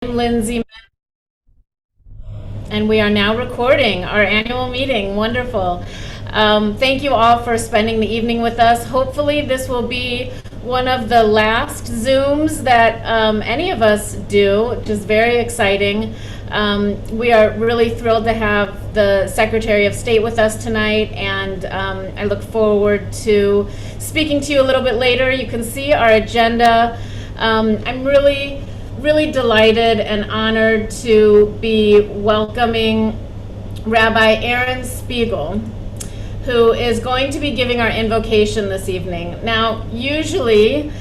I'm Lindsay, and we are now recording our annual meeting. Wonderful. Thank you all for spending the evening with us. Hopefully, this will be one of the last Zooms that any of us do, which is very exciting. We are really thrilled to have the Secretary of State with us tonight, and I look forward to speaking to you a little bit later. You can see our agenda. I'm really delighted and honored to be welcoming Rabbi Aaron Spiegel, who is going to be giving our invocation this evening. Now, usually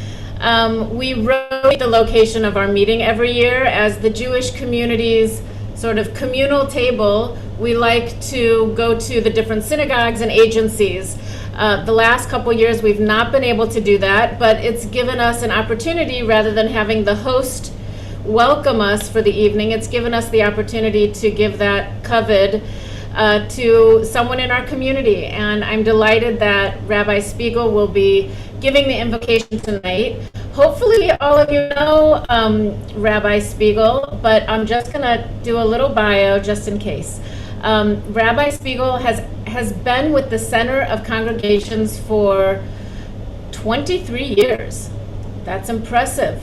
we rotate the location of our meeting every year as the Jewish community's sort of communal table. We like to go to the different synagogues and agencies. The last couple years we've not been able to do that, but it's given us an opportunity rather than having the host welcome us for the evening. It's given us the opportunity to give that kavod to someone in our community. And I'm delighted that Rabbi Spiegel will be giving the invocation tonight. Hopefully all of you know Rabbi Spiegel, but I'm just gonna do a little bio just in case. Rabbi Spiegel has been with the Center of Congregations for 23 years. That's impressive.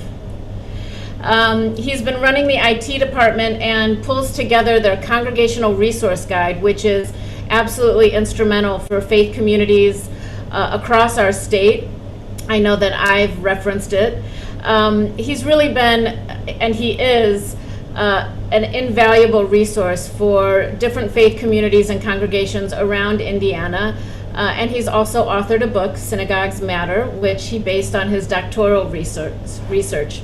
He's been running the IT department and pulls together their Congregational Resource Guide, which is absolutely instrumental for faith communities across our state. I know that I've referenced it. He's really been, and he is, an invaluable resource for different faith communities and congregations around Indiana. And he's also authored a book, Synagogues Matter, which he based on his doctoral research.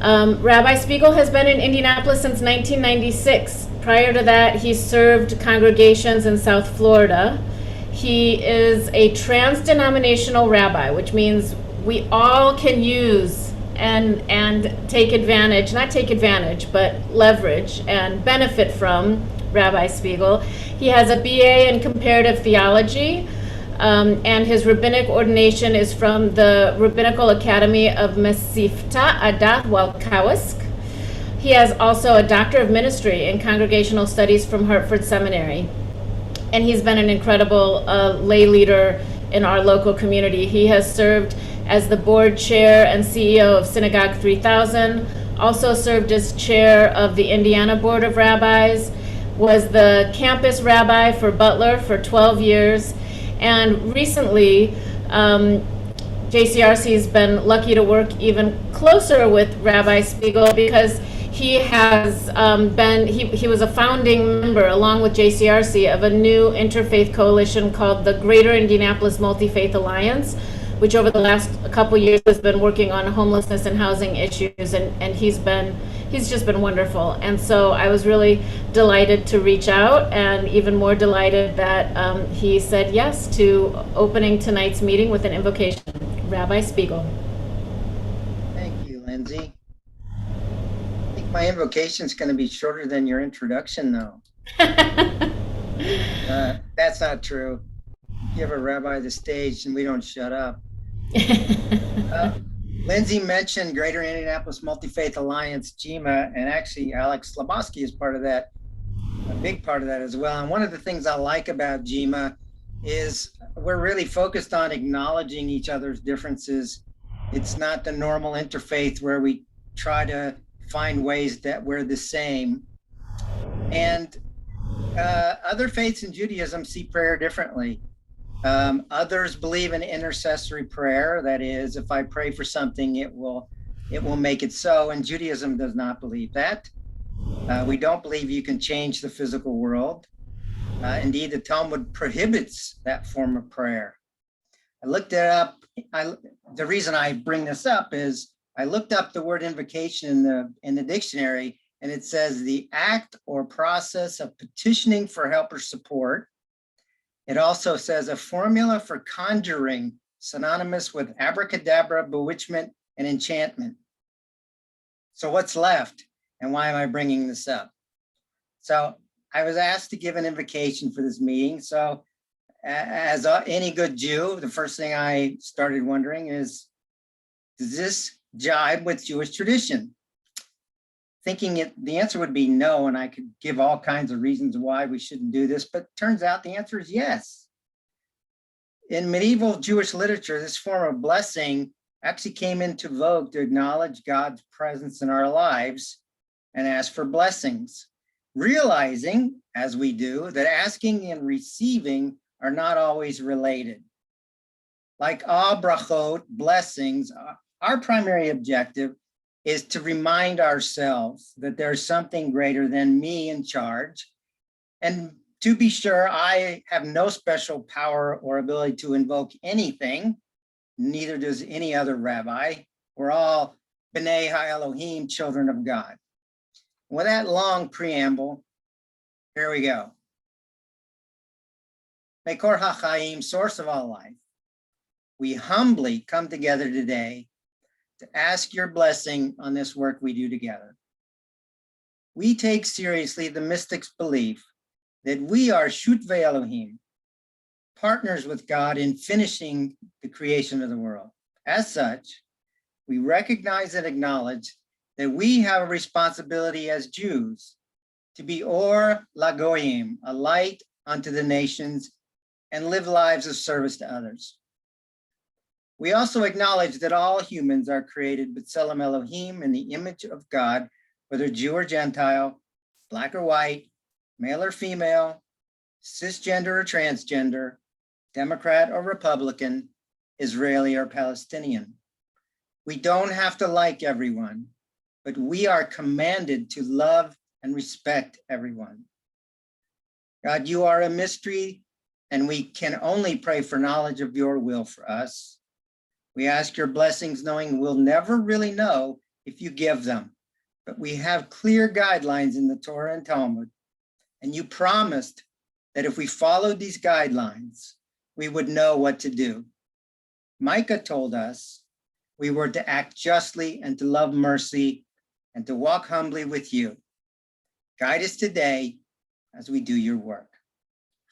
Rabbi Spiegel has been in Indianapolis since 1996. Prior to that, he served congregations in South Florida. He is a trans-denominational rabbi, which means we all can use and take advantage, not take advantage, but leverage and benefit from Rabbi Spiegel. He has a BA in comparative theology. And his rabbinic ordination is from the Rabbinical Academy of Mesivta Adat Walkowsk. He has also a Doctor of Ministry in Congregational Studies from Hartford Seminary. And he's been an incredible lay leader in our local community. He has served as the board chair and CEO of Synagogue 3000, also served as chair of the Indiana Board of Rabbis, was the campus rabbi for Butler for 12 years, and recently, JCRC has been lucky to work even closer with Rabbi Spiegel because he has he was a founding member, along with JCRC, of a new interfaith coalition called the Greater Indianapolis Multi-Faith Alliance, which over the last couple years has been working on homelessness and housing issues, and he's just been wonderful. And so I was really delighted to reach out, and even more delighted that he said yes to opening tonight's meeting with an invocation. Rabbi Spiegel. Thank you, Lindsay. I think my invocation is going to be shorter than your introduction, though. That's not true. Give a rabbi the stage and we don't shut up. Lindsay mentioned Greater Indianapolis Multi-Faith Alliance, GMA, and actually Alex Slabosky is part of that, a big part of that as well. And one of the things I like about GMA is we're really focused on acknowledging each other's differences. It's not the normal interfaith where we try to find ways that we're the same. And other faiths in Judaism see prayer differently. Others believe in intercessory prayer. That is, if I pray for something, it will make it so. And Judaism does not believe that. We don't believe you can change the physical world. Indeed, the Talmud prohibits that form of prayer. I looked it up. The reason I bring this up is I looked up the word invocation in the dictionary, and it says the act or process of petitioning for help or support. It also says a formula for conjuring, synonymous with abracadabra, bewitchment, and enchantment. So what's left, and why am I bringing this up? So I was asked to give an invocation for this meeting. So as any good Jew, the first thing I started wondering is, does this jibe with Jewish tradition? thinking the answer would be no, and I could give all kinds of reasons why we shouldn't do this, but turns out the answer is yes. In medieval Jewish literature, this form of blessing actually came into vogue to acknowledge God's presence in our lives and ask for blessings, realizing, as we do, that asking and receiving are not always related. Like all brachot, blessings, our primary objective is to remind ourselves that there's something greater than me in charge. And to be sure, I have no special power or ability to invoke anything, neither does any other rabbi. We're all B'nai HaElohim, children of God. With that long preamble, here we go. Mekor HaChaim, source of all life, we humbly come together today to ask your blessing on this work we do together. We take seriously the mystics' belief that we are Shutvei Elohim, partners with God in finishing the creation of the world. As such, we recognize and acknowledge that we have a responsibility as Jews to be Or Lagoyim, a light unto the nations, and live lives of service to others. We also acknowledge that all humans are created B'Tselem Elohim in the image of God, whether Jew or Gentile, black or white, male or female, cisgender or transgender, Democrat or Republican, Israeli or Palestinian. We don't have to like everyone, but we are commanded to love and respect everyone. God, you are a mystery, and we can only pray for knowledge of your will for us. We ask your blessings knowing we'll never really know if you give them, but we have clear guidelines in the Torah and Talmud, and you promised that if we followed these guidelines, we would know what to do. Micah told us we were to act justly and to love mercy and to walk humbly with you. Guide us today as we do your work.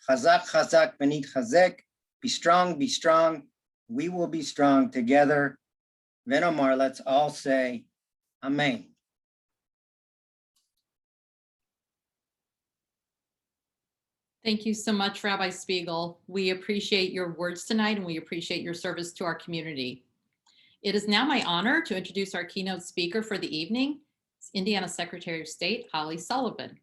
Chazak, chazak, benit chazek, be strong, be strong. We will be strong together. Venomar, let's all say, Amen. Thank you so much, Rabbi Spiegel. We appreciate your words tonight, and we appreciate your service to our community. It is now my honor to introduce our keynote speaker for the evening, Indiana Secretary of State, Holli Sullivan.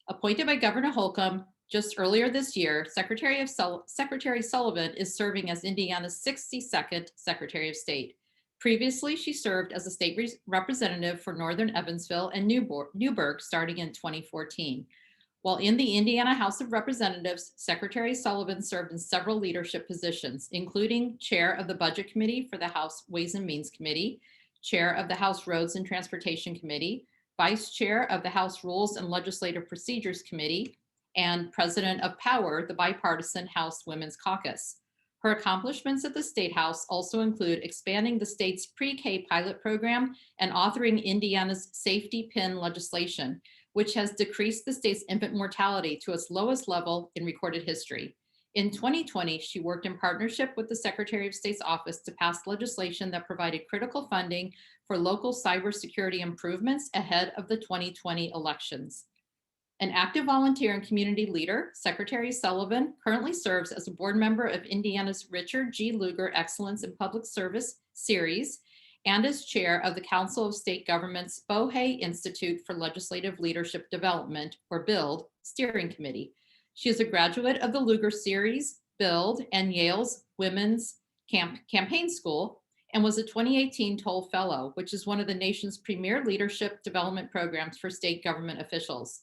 Appointed by Governor Holcomb just earlier this year, Secretary Sullivan is serving as Indiana's 62nd Secretary of State. Previously, she served as a state representative for Northern Evansville and Newburgh starting in 2014. While in the Indiana House of Representatives, Secretary Sullivan served in several leadership positions, including Chair of the Budget Committee for the House Ways and Means Committee, Chair of the House Roads and Transportation Committee, Vice Chair of the House Rules and Legislative Procedures Committee, and President of POWER, the bipartisan House Women's Caucus. Her accomplishments at the State House also include expanding the state's pre-K pilot program and authoring Indiana's safety pin legislation, which has decreased the state's infant mortality to its lowest level in recorded history. In 2020, she worked in partnership with the Secretary of State's office to pass legislation that provided critical funding for local cybersecurity improvements ahead of the 2020 elections. An active volunteer and community leader, Secretary Sullivan currently serves as a board member of Indiana's Richard G. Lugar Excellence in Public Service Series and as chair of the Council of State Government's Bohé Institute for Legislative Leadership Development, or BUILD, Steering Committee. She is a graduate of the Lugar Series, BUILD, and Yale's Women's Campaign School, and was a 2018 Toll Fellow, which is one of the nation's premier leadership development programs for state government officials.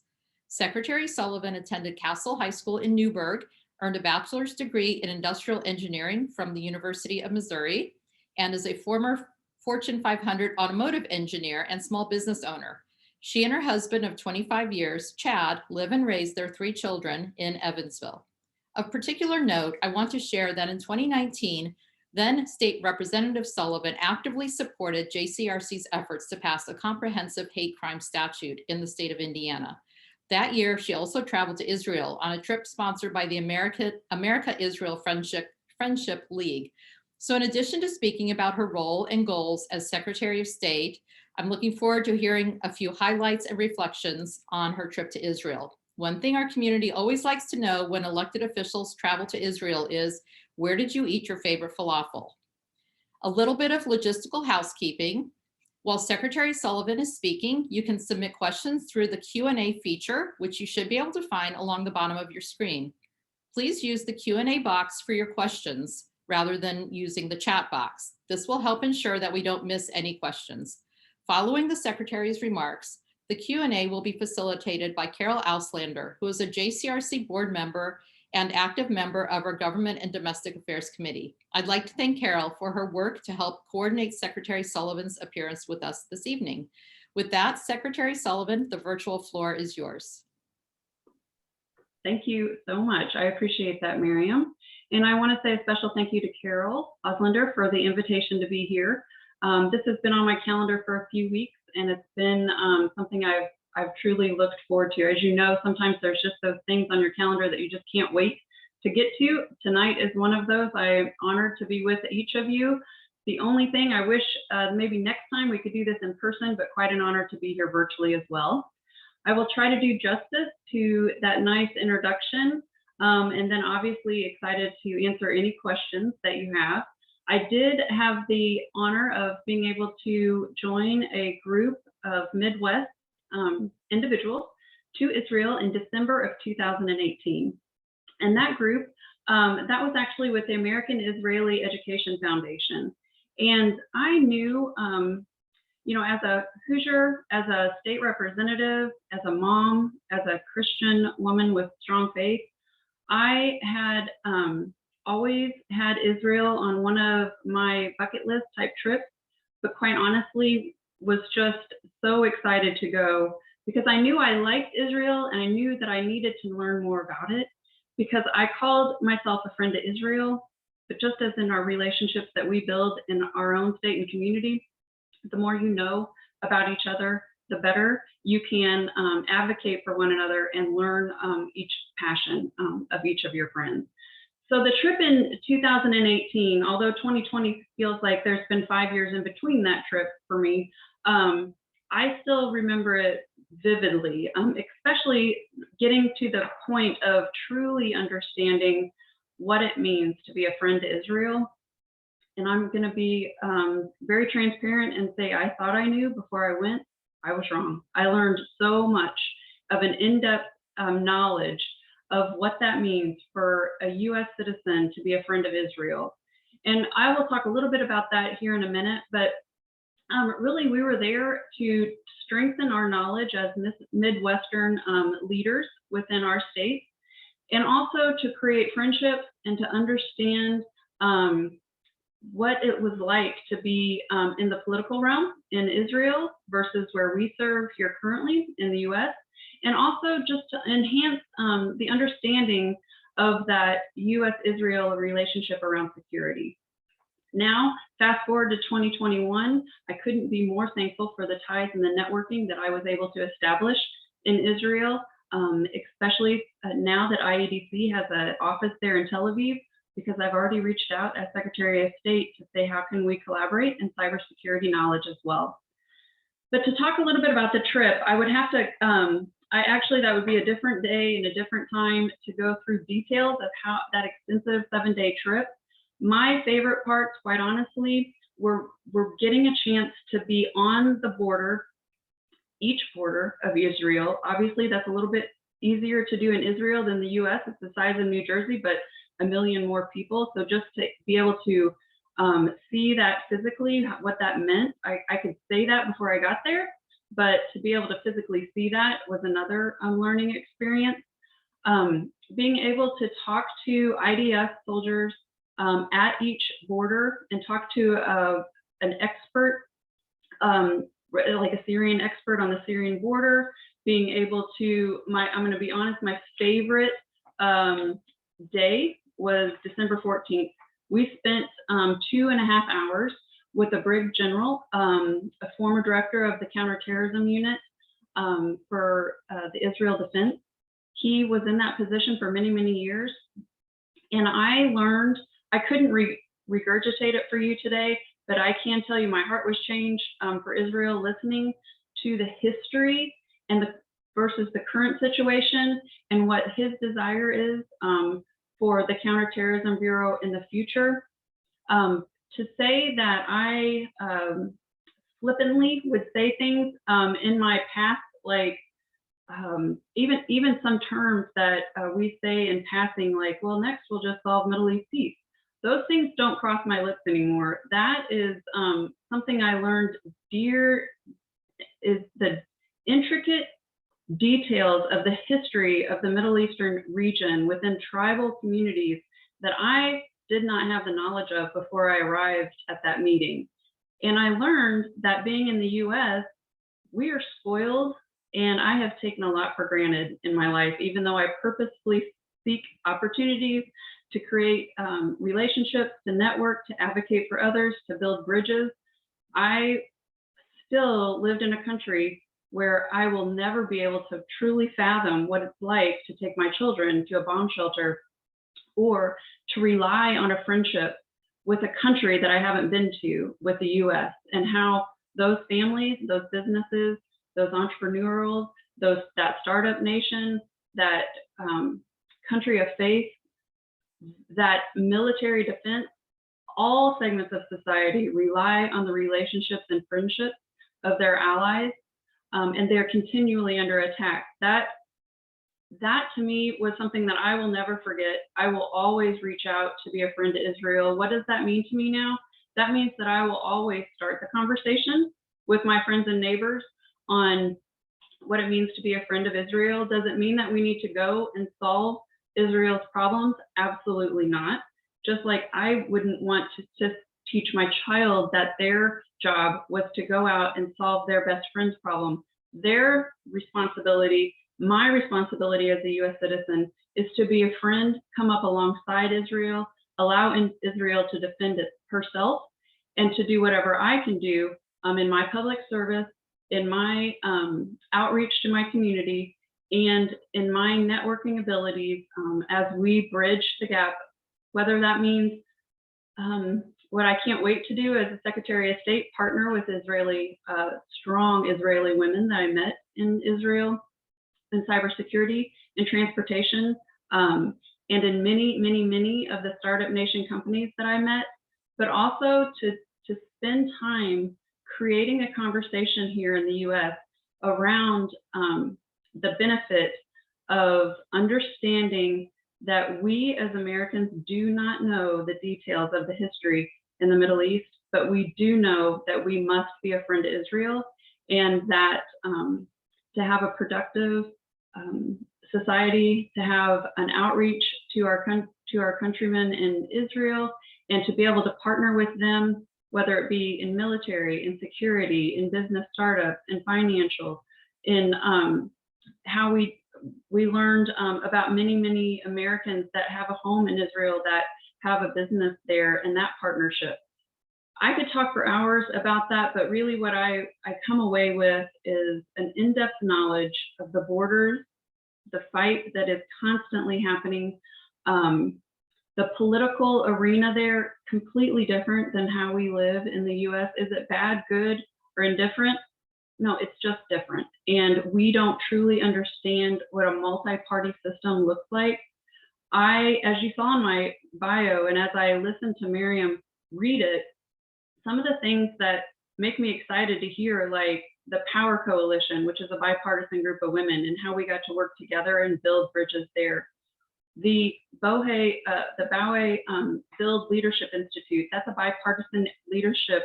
Secretary Sullivan attended Castle High School in Newburgh, earned a bachelor's degree in industrial engineering from the University of Missouri, and is a former Fortune 500 automotive engineer and small business owner. She and her husband of 25 years, Chad, live and raise their 3 children in Evansville. Of particular note, I want to share that in 2019, then State Representative Sullivan actively supported JCRC's efforts to pass a comprehensive hate crime statute in the state of Indiana. That year, she also traveled to Israel on a trip sponsored by the America-Israel Friendship League. So in addition to speaking about her role and goals as Secretary of State, I'm looking forward to hearing a few highlights and reflections on her trip to Israel. One thing our community always likes to know when elected officials travel to Israel is, where did you eat your favorite falafel? A little bit of logistical housekeeping. While Secretary Sullivan is speaking, you can submit questions through the Q&A feature, which you should be able to find along the bottom of your screen. Please use the Q&A box for your questions rather than using the chat box. This will help ensure that we don't miss any questions. Following the Secretary's remarks, the Q&A will be facilitated by Carol Auslander, who is a JCRC board member and active member of our Government and Domestic Affairs Committee. I'd like to thank Carol for her work to help coordinate Secretary Sullivan's appearance with us this evening. With that, Secretary Sullivan, the virtual floor is yours. Thank you so much. I appreciate that, Miriam. And I want to say a special thank you to Carol Auslander for the invitation to be here. This has been on my calendar for a few weeks, and it's been something I've truly looked forward to. As you know, sometimes there's just those things on your calendar that you just can't wait to get to. Tonight is one of those. I'm honored to be with each of you. The only thing I wish maybe next time we could do this in person, but quite an honor to be here virtually as well. I will try to do justice to that nice introduction, and then obviously excited to answer any questions that you have. I did have the honor of being able to join a group of Midwest individuals to Israel in December of 2018. And that group, that was actually with the American Israeli Education Foundation. And I knew, you know, as a Hoosier, as a state representative, as a mom, as a Christian woman with strong faith, I had always had Israel on one of my bucket list type trips, but quite honestly, was just so excited to go because I knew I liked Israel and I knew that I needed to learn more about it because I called myself a friend to Israel, but just as in our relationships that we build in our own state and community, the more you know about each other, the better you can advocate for one another and learn each passion of each of your friends. So the trip in 2018, although 2020 feels like there's been 5 years in between that trip for me, I still remember it vividly, especially getting to the point of truly understanding what it means to be a friend to Israel. And I'm going to be very transparent and say I thought I knew before I went. I was wrong. I learned so much of an in-depth knowledge of what that means for a U.S. citizen to be a friend of Israel. And I will talk a little bit about that here in a minute, but really we were there to strengthen our knowledge as Midwestern leaders within our state, and also to create friendships and to understand what it was like to be in the political realm in Israel versus where we serve here currently in the US, and also just to enhance the understanding of that US-Israel relationship around security. Now, fast forward to 2021, I couldn't be more thankful for the ties and the networking that I was able to establish in Israel, especially now that IEDC has an office there in Tel Aviv, because I've already reached out as Secretary of State to say, how can we collaborate in cybersecurity knowledge as well? But to talk a little bit about the trip, I would have to, that would be a different day and a different time to go through details of how that extensive 7-day trip. My favorite parts, quite honestly, were getting a chance to be on the border, each border of Israel. Obviously, that's a little bit easier to do in Israel than the US. It's the size of New Jersey, but 1 million more people. So just to be able to see that physically, what that meant, I could say that before I got there, but to be able to physically see that was another learning experience. Being able to talk to IDF soldiers at each border and talk to an expert, like a Syrian expert on the Syrian border, being able to, I'm going to be honest, my favorite day was December 14th. We spent 2.5 hours with a brig general, a former director of the counterterrorism unit for the Israel Defense. He was in that position for many, many years. And I learned, I couldn't regurgitate it for you today, but I can tell you my heart was changed for Israel, listening to the history and versus the current situation and what his desire is for the Counterterrorism Bureau in the future. To say that I flippantly would say things in my past, like even some terms that we say in passing, like, well, next we'll just solve Middle East peace. Those things don't cross my lips anymore. That is something I learned is the intricate details of the history of the Middle Eastern region within tribal communities that I did not have the knowledge of before I arrived at that meeting. And I learned that being in the US, we are spoiled, and I have taken a lot for granted in my life, even though I purposefully seek opportunities to create relationships, to network, to advocate for others, to build bridges. I still lived in a country where I will never be able to truly fathom what it's like to take my children to a bomb shelter or to rely on a friendship with a country that I haven't been to, with the US, and how those families, those businesses, those entrepreneurials, that startup nation, that country of faith, that military defense, all segments of society rely on the relationships and friendships of their allies, and they're continually under attack. That to me was something that I will never forget. I will always reach out to be a friend to Israel. What does that mean to me now? That means that I will always start the conversation with my friends and neighbors on what it means to be a friend of Israel. Does it mean that we need to go and solve Israel's problems? Absolutely not. Just like I wouldn't want to teach my child that their job was to go out and solve their best friend's problem. Their responsibility, my responsibility as a US citizen, is to be a friend, come up alongside Israel, allow Israel to defend herself, and to do whatever I can do in my public service, in my outreach to my community, and in my networking abilities as we bridge the gap, whether that means what I can't wait to do as a Secretary of State, partner with strong Israeli women that I met in Israel in cybersecurity, in transportation, and in many of the startup nation companies that I met, but also to spend time creating a conversation here in the US around the benefit of understanding that we as Americans do not know the details of the history in the Middle East, but we do know that we must be a friend to Israel, and that to have a productive society, to have an outreach to our countrymen in Israel, and to be able to partner with them, whether it be in military, in security, in business startups, in financial, in how we learned about many Americans that have a home in Israel, that have a business there, and that partnership. I could talk for hours about that, but really what I come away with is an in-depth knowledge of the borders, the fight that is constantly happening, the political arena there, completely different than how we live in the US. Is it bad, good, or indifferent? No, it's just different. And we don't truly understand what a multi-party system looks like. As you saw in my bio, and as I listened to Miriam read it, some of the things that make me excited to hear, like the Power Coalition, which is a bipartisan group of women, and how we got to work together and build bridges there. The Bohe Build Leadership Institute, that's a bipartisan leadership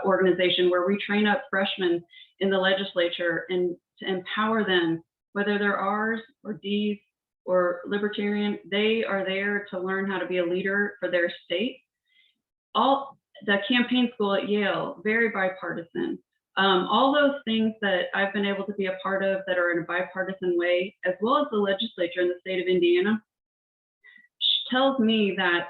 organization where we train up freshmen in the legislature and to empower them, whether they're R's or D's or libertarian, they are there to learn how to be a leader for their state. The campaign school at Yale, very bipartisan. All those things that I've been able to be a part of that are in a bipartisan way, as well as the legislature in the state of Indiana, tells me that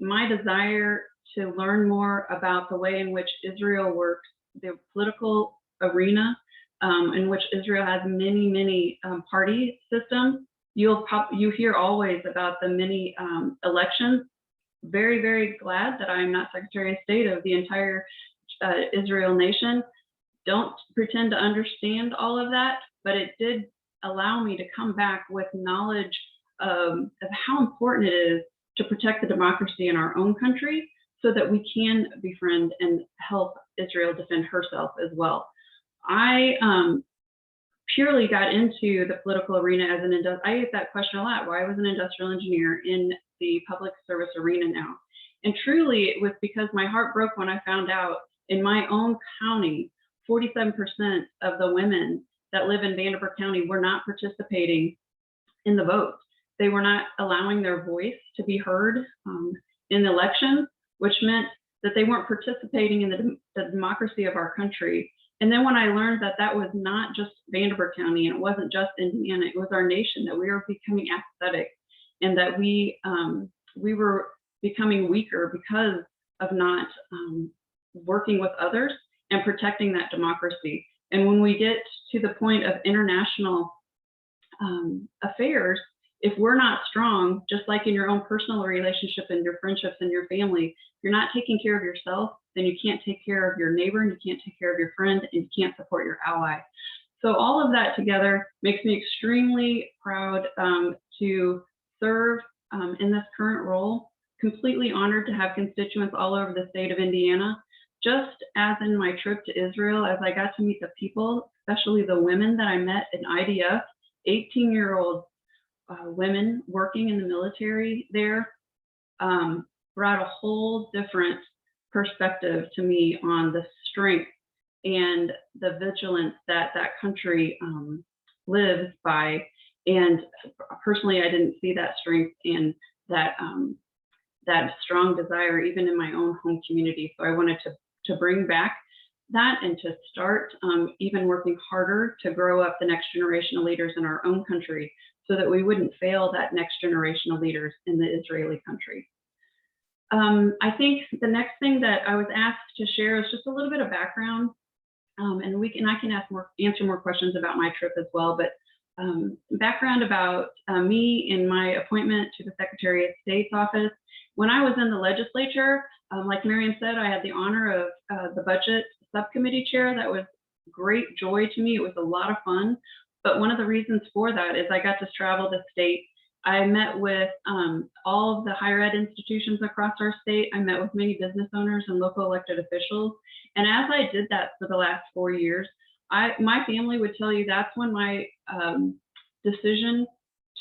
my desire to learn more about the way in which Israel works, the political arena in which Israel has many party systems. You hear always about the many elections. very, very glad that I'm not Secretary of State of the entire Israel nation. Don't pretend to understand all of that, but it did allow me to come back with knowledge of how important it is to protect the democracy in our own country so that we can befriend and help Israel defend herself as well. I purely got into the political arena as I get that question a lot. Why was an industrial engineer in the public service arena now? And truly, it was because my heart broke when I found out in my own county, 47% of the women that live in Vanderburgh County were not participating in the vote. They were not allowing their voice to be heard in the elections, which meant that they weren't participating in the democracy of our country. And then when I learned that that was not just Vanderburgh County and it wasn't just Indiana, it was our nation, that we were becoming apathetic and that we were becoming weaker because of not working with others and protecting that democracy. And when we get to the point of international affairs, if we're not strong, just like in your own personal relationship and your friendships and your family, if you're not taking care of yourself, then you can't take care of your neighbor and you can't take care of your friend and you can't support your ally. So all of that together makes me extremely proud to serve in this current role. Completely honored to have constituents all over the state of Indiana. Just as in my trip to Israel, as I got to meet the people, especially the women that I met in IDF, 18-year-old women working in the military there, brought a whole different perspective to me on the strength and the vigilance that that country lives by. And personally, I didn't see that strength and that strong desire even in my own home community. So I wanted to bring back that and to start even working harder to grow up the next generation of leaders in our own country so that we wouldn't fail that next generation of leaders in the Israeli country. I think the next thing that I was asked to share is just a little bit of background, and I can answer more questions about my trip as well, but background about me and my appointment to the Secretary of State's office. When I was in the legislature, like Miriam said, I had the honor of the budget subcommittee chair. That was great joy to me. It was a lot of fun. But one of the reasons for that is I got to travel the state. I met with all of the higher ed institutions across our state. I met with many business owners and local elected officials. And as I did that for the last 4 years, my family would tell you that's when my decision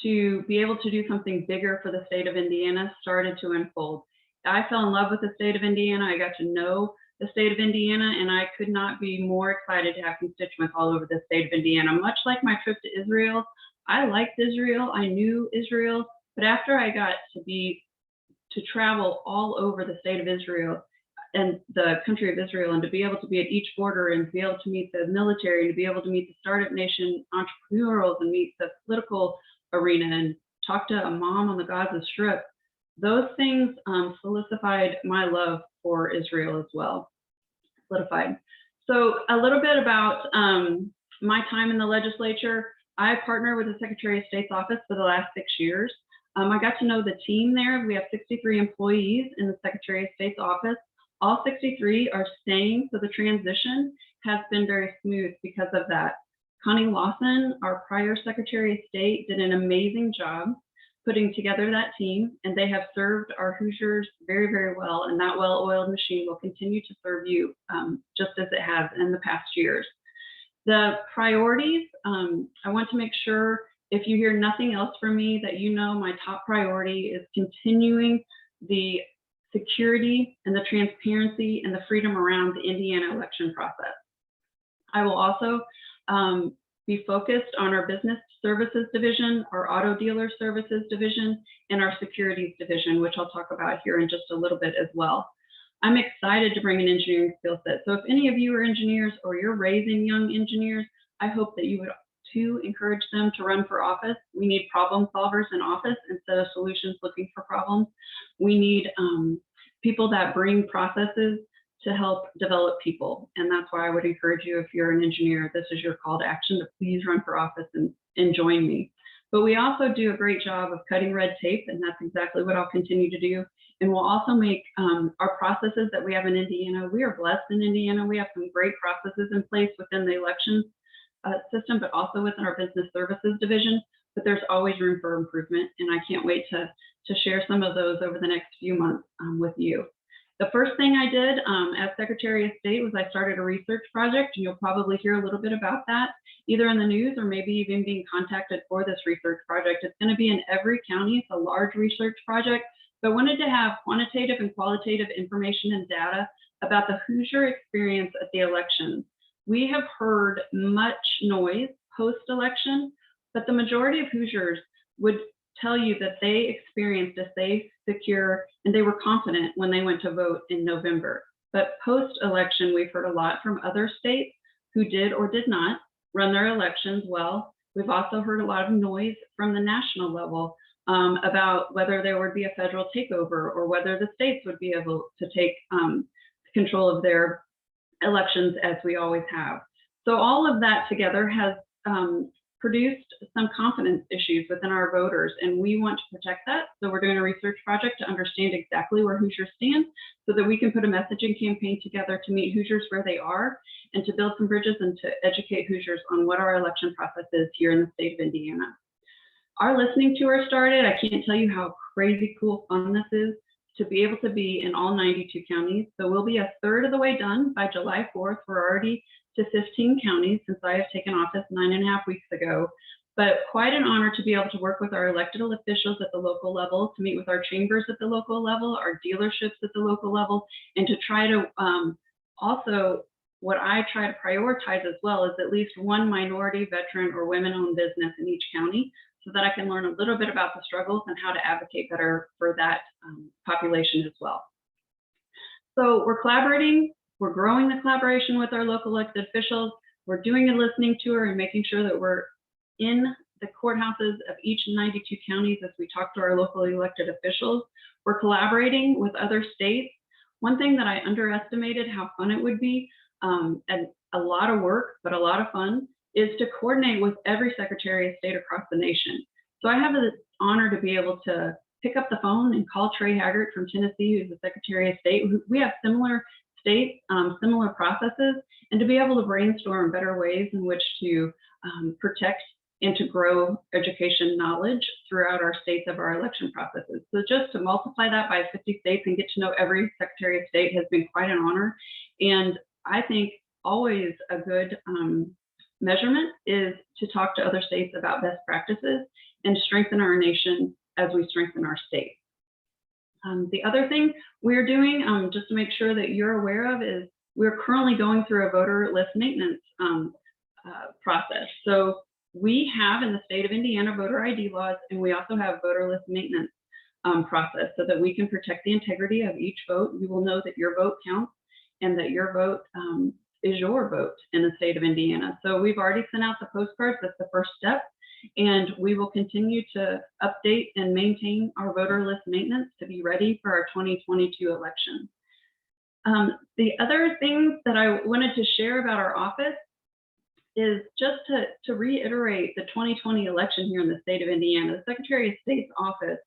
to be able to do something bigger for the state of Indiana started to unfold. I fell in love with the state of Indiana. I got to know the state of Indiana, and I could not be more excited to have constituents all over the state of Indiana. Much like my trip to Israel, I liked Israel, I knew Israel, but after I got to travel all over the state of Israel and the country of Israel, and to be able to be at each border and to be able to meet the military, and to be able to meet the startup nation entrepreneurs and meet the political arena and talk to a mom on the Gaza Strip, those things solidified my love for Israel as well. So a little bit about my time in the legislature. I partnered with the Secretary of State's office for the last 6 years. I got to know the team there. We have 63 employees in the Secretary of State's office. All 63 are staying, so the transition has been very smooth because of that. Connie Lawson, our prior Secretary of State, did an amazing job putting together that team, and they have served our Hoosiers very, very well, and that well-oiled machine will continue to serve you just as it has in the past years. The priorities, I want to make sure, if you hear nothing else from me, that you know my top priority is continuing the security and the transparency and the freedom around the Indiana election process. I will also be focused on our business services division, our auto dealer services division, and our securities division, which I'll talk about here in just a little bit as well. I'm excited to bring an engineering skill set. So if any of you are engineers or you're raising young engineers, I hope that you would too encourage them to run for office. We need problem solvers in office instead of solutions looking for problems. We need people that bring processes to help develop people. And that's why I would encourage you, if you're an engineer, this is your call to action, to please run for office and join me. But we also do a great job of cutting red tape, and that's exactly what I'll continue to do. And we'll also make our processes that we have in Indiana. We are blessed in Indiana. We have some great processes in place within the elections system, but also within our business services division. But there's always room for improvement, and I can't wait to share some of those over the next few months with you. The first thing I did as Secretary of State was I started a research project, and you'll probably hear a little bit about that, either in the news or maybe even being contacted for this research project. It's going to be in every county. It's a large research project, but I wanted to have quantitative and qualitative information and data about the Hoosier experience at the elections. We have heard much noise post-election, but the majority of Hoosiers would tell you that they experienced a safe, secure, and they were confident when they went to vote in November. But post-election, we've heard a lot from other states who did or did not run their elections well. We've also heard a lot of noise from the national level about whether there would be a federal takeover or whether the states would be able to take control of their elections as we always have. So all of that together has produced some confidence issues within our voters, and we want to protect that. So we're doing a research project to understand exactly where Hoosiers stand so that we can put a messaging campaign together to meet Hoosiers where they are and to build some bridges and to educate Hoosiers on what our election process is here in the state of Indiana. Our listening tour started. I can't tell you how crazy cool fun this is to be able to be in all 92 counties. So we'll be a third of the way done by July 4th. We're already to 15 counties since I have taken office 9.5 weeks ago, but quite an honor to be able to work with our elected officials at the local level, to meet with our chambers at the local level, our dealerships at the local level, and to try to also, what I try to prioritize as well is at least one minority, veteran, or women-owned business in each county so that I can learn a little bit about the struggles and how to advocate better for that population as well. So we're collaborating. We're growing the collaboration with our local elected officials. We're doing a listening tour and making sure that we're in the courthouses of each 92 counties as we talk to our local elected officials. We're collaborating with other states. One thing that I underestimated how fun it would be, and a lot of work, but a lot of fun, is to coordinate with every Secretary of State across the nation. So I have the honor to be able to pick up the phone and call Trey Haggart from Tennessee, who's the Secretary of State. We have similar states, similar processes, and to be able to brainstorm better ways in which to protect and to grow education knowledge throughout our states of our election processes. So just to multiply that by 50 states and get to know every Secretary of State has been quite an honor. And I think always a good measurement is to talk to other states about best practices and strengthen our nation as we strengthen our state. The other thing we're doing, just to make sure that you're aware of, is we're currently going through a voter list maintenance process. So we have in the state of Indiana voter ID laws, and we also have voter list maintenance process so that we can protect the integrity of each vote. You will know that your vote counts and that your vote is your vote in the state of Indiana. So we've already sent out the postcards. That's the first step. And we will continue to update and maintain our voter list maintenance to be ready for our 2022 election. The other things that I wanted to share about our office is just to reiterate the 2020 election here in the state of Indiana. The Secretary of State's office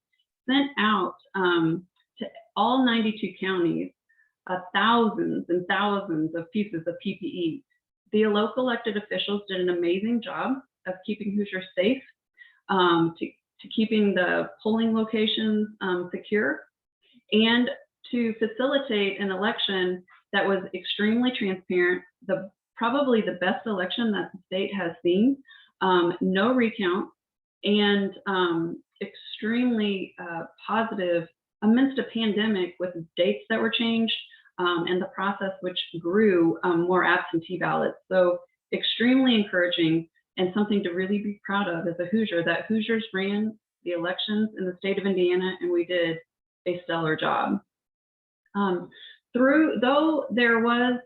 sent out to all 92 counties thousands and thousands of pieces of PPE. The local elected officials did an amazing job of keeping Hoosiers safe, to keeping the polling locations secure, and to facilitate an election that was extremely transparent, probably the best election that the state has seen, no recount, and extremely positive amidst a pandemic with dates that were changed and the process which grew more absentee ballots. So extremely encouraging and something to really be proud of as a Hoosier, that Hoosiers ran the elections in the state of Indiana and we did a stellar job. Though there was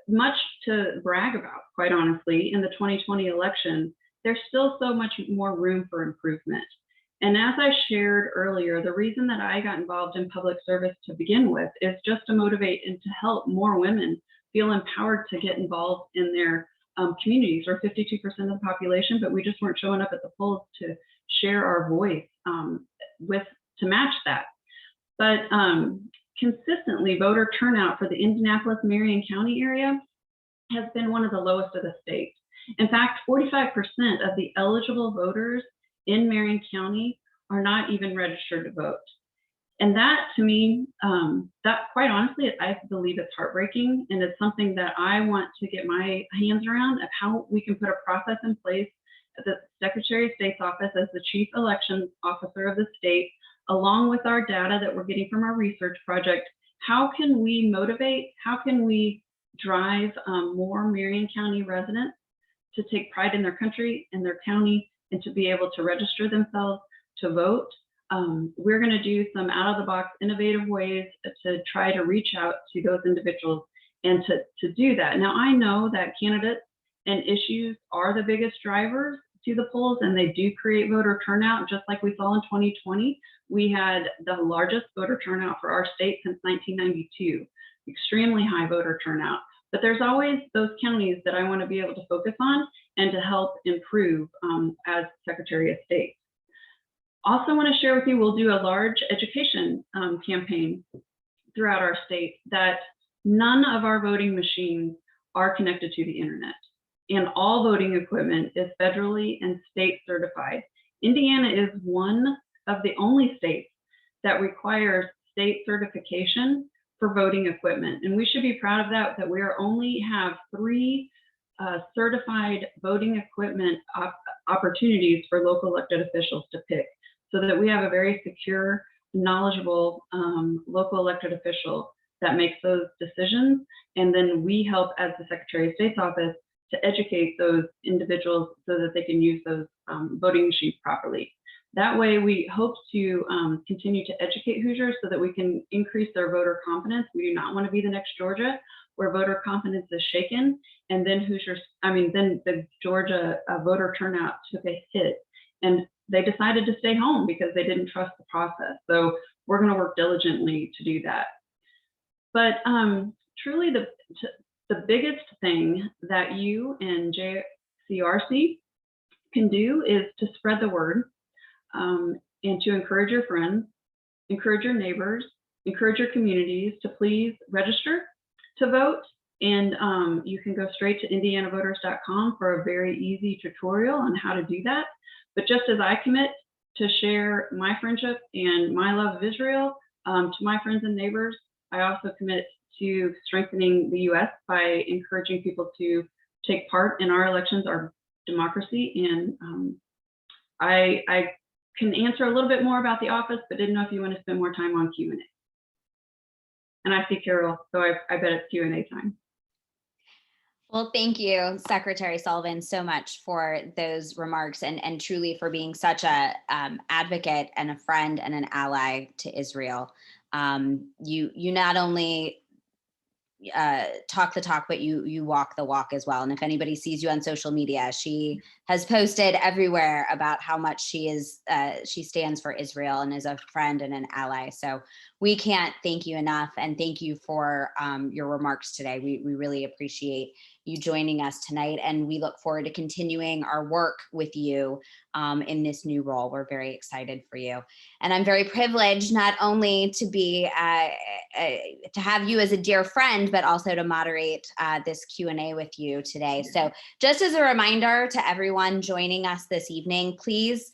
much to brag about, quite honestly, in the 2020 election, there's still so much more room for improvement. And as I shared earlier, the reason that I got involved in public service to begin with is just to motivate and to help more women feel empowered to get involved in their communities. We're 52% of the population, but we just weren't showing up at the polls to share our voice to match that. but consistently voter turnout for the Indianapolis-Marion County area has been one of the lowest of the state. In fact, 45% of the eligible voters in Marion County are not even registered to vote. And that, to me, that quite honestly, I believe it's heartbreaking, and it's something that I want to get my hands around of how we can put a process in place at the Secretary of State's office as the chief elections officer of the state, along with our data that we're getting from our research project. How can we motivate, how can we drive more Marion County residents to take pride in their country and their county and to be able to register themselves to vote? We're going to do some out-of-the-box innovative ways to try to reach out to those individuals and to do that. Now, I know that candidates and issues are the biggest drivers to the polls, and they do create voter turnout, just like we saw in 2020. We had the largest voter turnout for our state since 1992, extremely high voter turnout. But there's always those counties that I want to be able to focus on and to help improve as Secretary of State. Also want to share with you, we'll do a large education campaign throughout our state that none of our voting machines are connected to the internet, and all voting equipment is federally and state certified. Indiana is one of the only states that requires state certification for voting equipment, and we should be proud of that, that we only have 3 certified voting equipment opportunities for local elected officials to pick, so that we have a very secure, knowledgeable local elected official that makes those decisions. And then we help as the Secretary of State's office to educate those individuals so that they can use those voting machines properly. That way, we hope to continue to educate Hoosiers so that we can increase their voter confidence. We do not want to be the next Georgia where voter confidence is shaken, and then then the Georgia voter turnout took a hit, and they decided to stay home because they didn't trust the process. So we're going to work diligently to do that. But truly, the biggest thing that you and JCRC can do is to spread the word and to encourage your friends, encourage your neighbors, encourage your communities to please register to vote. And you can go straight to indianavoters.com for a very easy tutorial on how to do that. But just as I commit to share my friendship and my love of Israel to my friends and neighbors, I also commit to strengthening the U.S. by encouraging people to take part in our elections, our democracy. And I can answer a little bit more about the office, but didn't know if you want to spend more time on Q&A. And I see Carol, so I bet it's Q&A time. Well, thank you, Secretary Sullivan, so much for those remarks and truly for being such a advocate and a friend and an ally to Israel. You not only talk the talk, but you walk the walk as well. And if anybody sees you on social media, she has posted everywhere about how much she stands for Israel and is a friend and an ally. So we can't thank you enough, and thank you for your remarks today. We really appreciate you joining us tonight, and we look forward to continuing our work with you in this new role. We're very excited for you, and I'm very privileged not only to be to have you as a dear friend, but also to moderate this Q&A with you today. So just as a reminder to everyone joining us this evening, please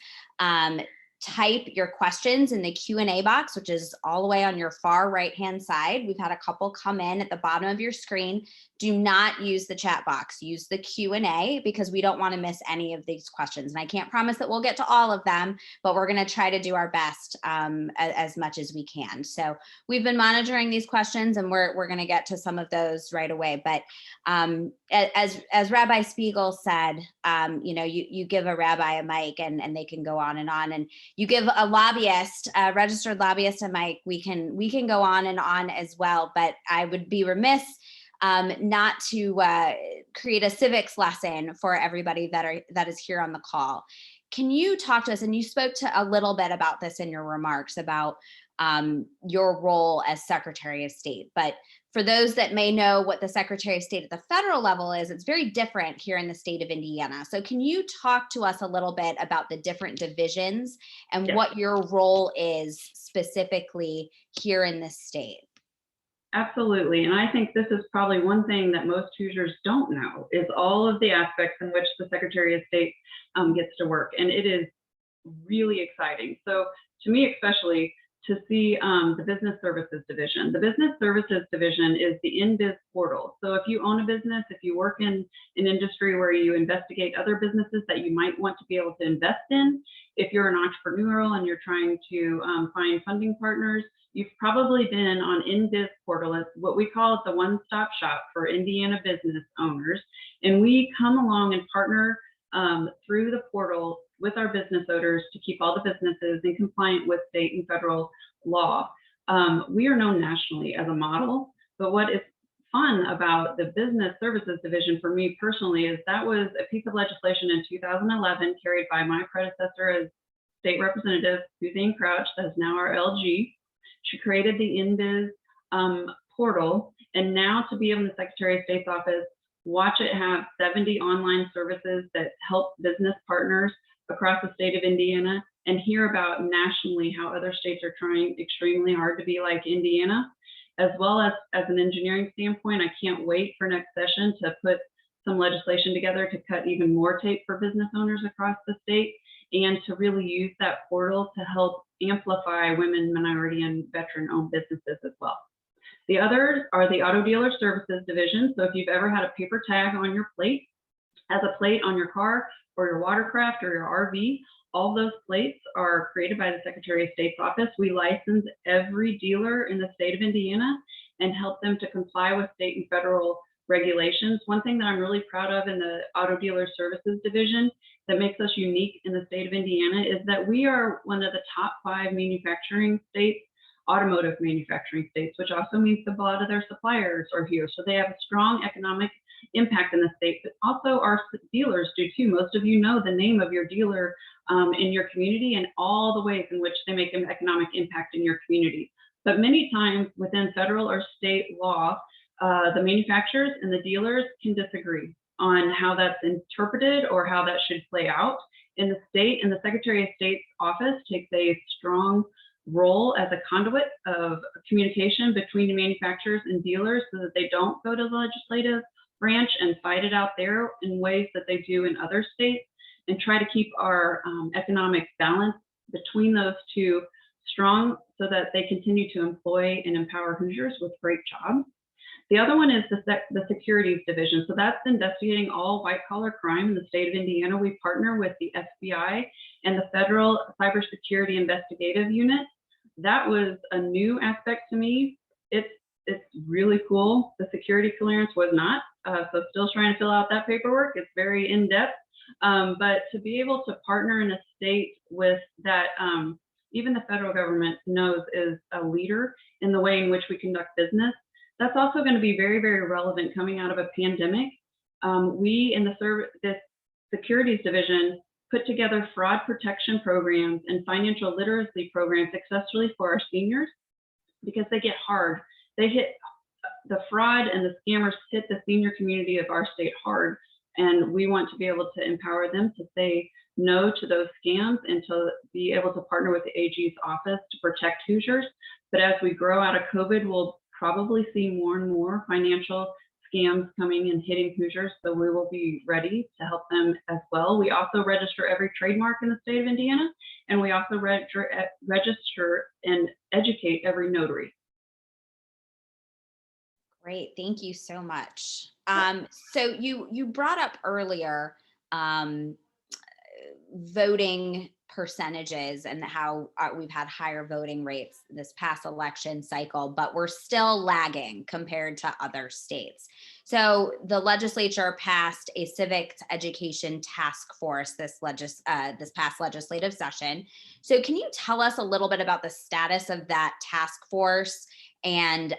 type your questions in the Q&A box, which is all the way on your far right-hand side. We've had a couple come in at the bottom of your screen. Do not use the chat box, use the Q&A, because we don't want to miss any of these questions. And I can't promise that we'll get to all of them, but we're going to try to do our best as much as we can. So we've been monitoring these questions, and we're going to get to some of those right away. But as Rabbi Spiegel said, you give a rabbi a mic and they can go on, and you give a lobbyist, a registered lobbyist a mic, we can go on as well. But I would be remiss not to create a civics lesson for everybody that is here on the call. Can you talk to us, and you spoke to a little bit about this in your remarks about your role as Secretary of State, but for those that may know what the Secretary of State at the federal level is, it's very different here in the state of Indiana. So can you talk to us a little bit about the different divisions and Yes. what your role is specifically here in this state? Absolutely. And I think this is probably one thing that most Hoosiers don't know is all of the aspects in which the Secretary of State gets to work. And it is really exciting. So to me, especially, to see the Business Services Division. The Business Services Division is the InBiz portal. So if you own a business, if you work in an industry where you investigate other businesses that you might want to be able to invest in, if you're an entrepreneurial and you're trying to find funding partners, you've probably been on InBiz portal. It's what we call the one-stop shop for Indiana business owners. And we come along and partner through the portal with our business owners to keep all the businesses in compliant with state and federal law. We are known nationally as a model, but what is fun about the Business Services Division for me personally is that was a piece of legislation in 2011 carried by my predecessor as State Representative Suzanne Crouch, that is now our LG. She created the InBiz portal, and now to be in the Secretary of State's office, watch it have 70 online services that help business partners across the state of Indiana, and hear about nationally how other states are trying extremely hard to be like Indiana, as well as an engineering standpoint. I can't wait for next session to put some legislation together to cut even more tape for business owners across the state, and to really use that portal to help amplify women, minority, and veteran-owned businesses as well. The others are the Auto Dealer Services Division. So if you've ever had a paper tag on your plate, as a plate on your car or your watercraft or your RV, all those plates are created by the Secretary of State's office. We license every dealer in the state of Indiana and help them to comply with state and federal regulations. One thing that I'm really proud of in the Auto Dealer Services Division that makes us unique in the state of Indiana is that we are one of the top 5 manufacturing states, automotive manufacturing states, which also means a lot of their suppliers are here. So they have a strong economic impact in the state, but also our dealers do too. Most of you know the name of your dealer in your community and all the ways in which they make an economic impact in your community. But many times within federal or state law, the manufacturers and the dealers can disagree on how that's interpreted or how that should play out in the state. And the Secretary of State's office takes a strong role as a conduit of communication between the manufacturers and dealers so that they don't go to the legislative branch and fight it out there in ways that they do in other states, and try to keep our economic balance between those two strong so that they continue to employ and empower Hoosiers with great jobs. The other one is the Securities Division. So that's investigating all white-collar crime in the state of Indiana. We partner with the FBI and the Federal Cybersecurity Investigative Unit. That was a new aspect to me. It's really cool. The security clearance was not, so still trying to fill out that paperwork. It's very in-depth, but to be able to partner in a state with that, even the federal government knows is a leader in the way in which we conduct business. That's also going to be very, very relevant coming out of a pandemic. We in this Securities Division put together fraud protection programs and financial literacy programs successfully for our seniors because they get hard. They hit the fraud and the scammers hit the senior community of our state hard. And we want to be able to empower them to say no to those scams and to be able to partner with the AG's office to protect Hoosiers. But as we grow out of COVID, we'll probably see more and more financial scams coming and hitting Hoosiers. So we will be ready to help them as well. We also register every trademark in the state of Indiana, and we also register and educate every notary. Great, thank you so much. So you brought up earlier voting percentages and how we've had higher voting rates this past election cycle, but we're still lagging compared to other states. So the legislature passed a civics education task force this past legislative session. So can you tell us a little bit about the status of that task force and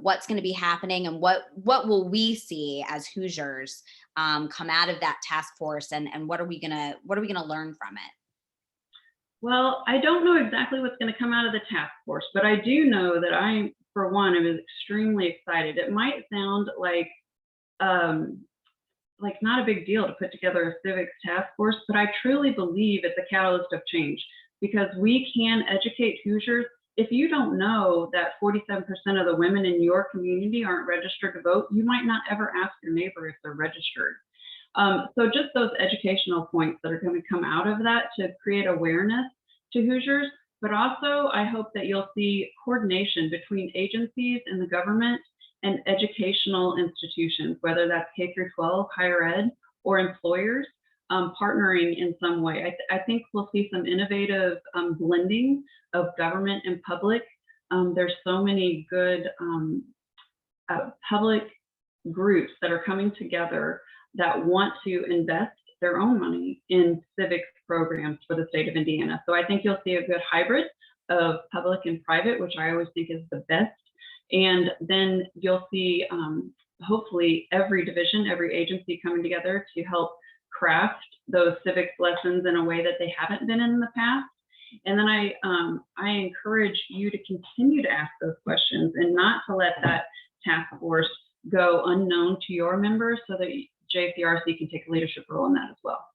what's going to be happening, and what will we see as Hoosiers come out of that task force, and what are we gonna learn from it? Well, I don't know exactly what's going to come out of the task force, but I do know that I, for one, am extremely excited. It might sound like not a big deal to put together a civics task force, but I truly believe it's a catalyst of change, because we can educate Hoosiers. If you don't know that 47% of the women in your community aren't registered to vote, you might not ever ask your neighbor if they're registered. So just those educational points that are going to come out of that to create awareness to Hoosiers, but also I hope that you'll see coordination between agencies in the government and educational institutions, whether that's K through 12, higher ed, or employers, partnering in some way. I think we'll see some innovative blending of government and public. There's so many good public groups that are coming together that want to invest their own money in civics programs for the state of Indiana. So I think you'll see a good hybrid of public and private, which I always think is the best. And then you'll see, hopefully, every division, every agency coming together to help craft those civics lessons in a way that they haven't been in the past. And then I encourage you to continue to ask those questions and not to let that task force go unknown to your members, so that JCRC can take a leadership role in that as well.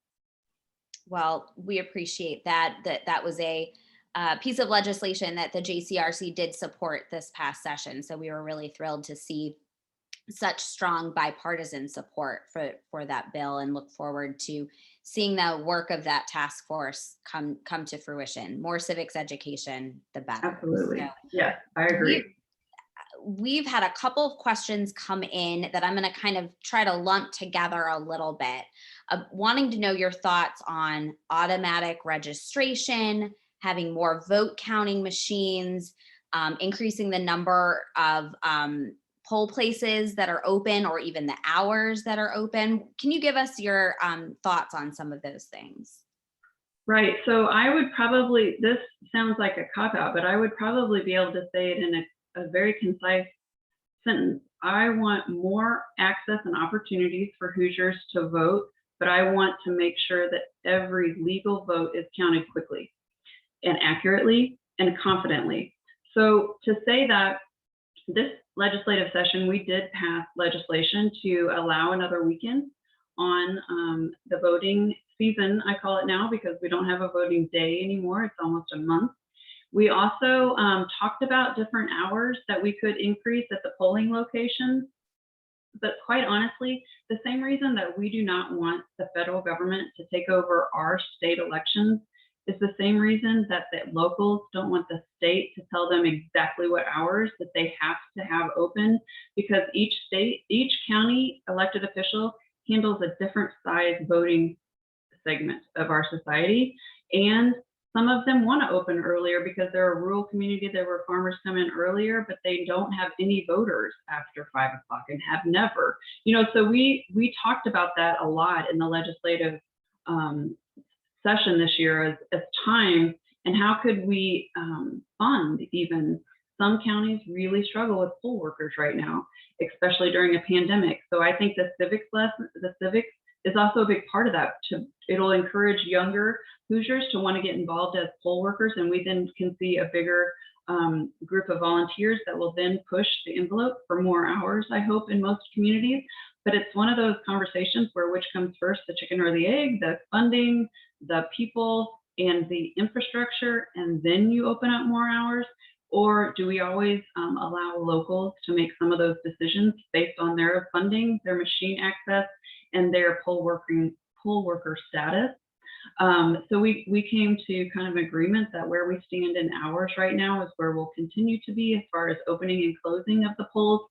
Well, we appreciate that. That was a piece of legislation that the JCRC did support this past session. So we were really thrilled to see such strong bipartisan support for that bill, and look forward to seeing the work of that task force come to fruition. More civics education, the better. Absolutely. So, yes, I agree. We've had a couple of questions come in that I'm going to kind of try to lump together a little bit. Wanting to know your thoughts on automatic registration, having more vote counting machines, increasing the number of poll places that are open, or even the hours that are open. Can you give us your thoughts on some of those things? Right. So I would probably, this sounds like a cop-out, but I would probably be able to say it in a very concise sentence. I want more access and opportunities for Hoosiers to vote, but I want to make sure that every legal vote is counted quickly and accurately and confidently. So to say that, this legislative session, we did pass legislation to allow another weekend on the voting season, I call it now, because we don't have a voting day anymore. It's almost a month. We also talked about different hours that we could increase at the polling locations. But quite honestly, the same reason that we do not want the federal government to take over our state elections is the same reason that the locals don't want the state to tell them exactly what hours that they have to have open, because each state, each county elected official handles a different size voting segment of our society. And some of them want to open earlier because they're a rural community there where farmers come in earlier, but they don't have any voters after 5 o'clock and have never. So we talked about that a lot in the legislative session this year as time, and how could we fund even. Some counties really struggle with poll workers right now, especially during a pandemic. So I think the civics is also a big part of that. It'll encourage younger Hoosiers to want to get involved as poll workers, and we then can see a bigger group of volunteers that will then push the envelope for more hours, I hope, in most communities. But it's one of those conversations where which comes first, the chicken or the egg, the funding, the people, and the infrastructure, and then you open up more hours? Or do we always allow locals to make some of those decisions based on their funding, their machine access, and their poll worker status? So we came to kind of agreement that where we stand in hours right now is where we'll continue to be as far as opening and closing of the polls.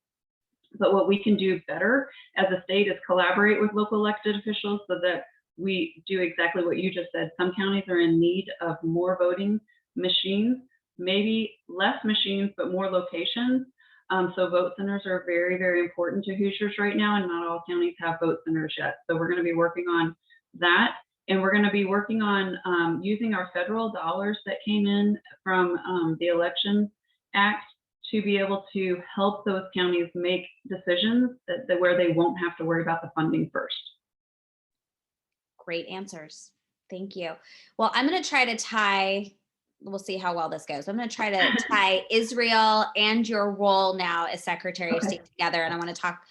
But what we can do better as a state is collaborate with local elected officials so that we do exactly what you just said. Some counties are in need of more voting machines, maybe less machines, but more locations. So vote centers are very, very important to Hoosiers right now, and not all counties have vote centers yet. So we're going to be working on that. And we're going to be working on using our federal dollars that came in from the Election Act to be able to help those counties make decisions that where they won't have to worry about the funding first. Great answers. Thank you. Well, I'm going to try to tie, we'll see how well this goes. I'm going to try to tie Israel and your role now as Secretary of Okay. State together. And I want to talk,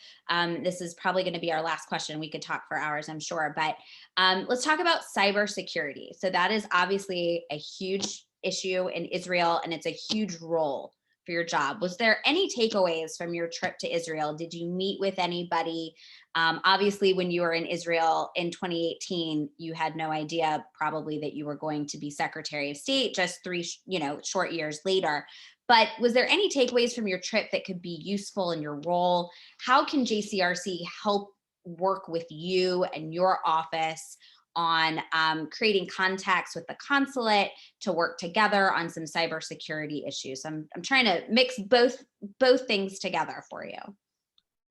this is probably going to be our last question. We could talk for hours, I'm sure, but let's talk about cybersecurity. So that is obviously a huge issue in Israel, and it's a huge role for your job. Was there any takeaways from your trip to Israel? Did you meet with anybody? Obviously, when you were in Israel in 2018, you had no idea probably that you were going to be Secretary of State just 3 short years later. But was there any takeaways from your trip that could be useful in your role? How can JCRC help work with you and your office on creating contacts with the consulate to work together on some cybersecurity issues? I'm trying to mix both things together for you.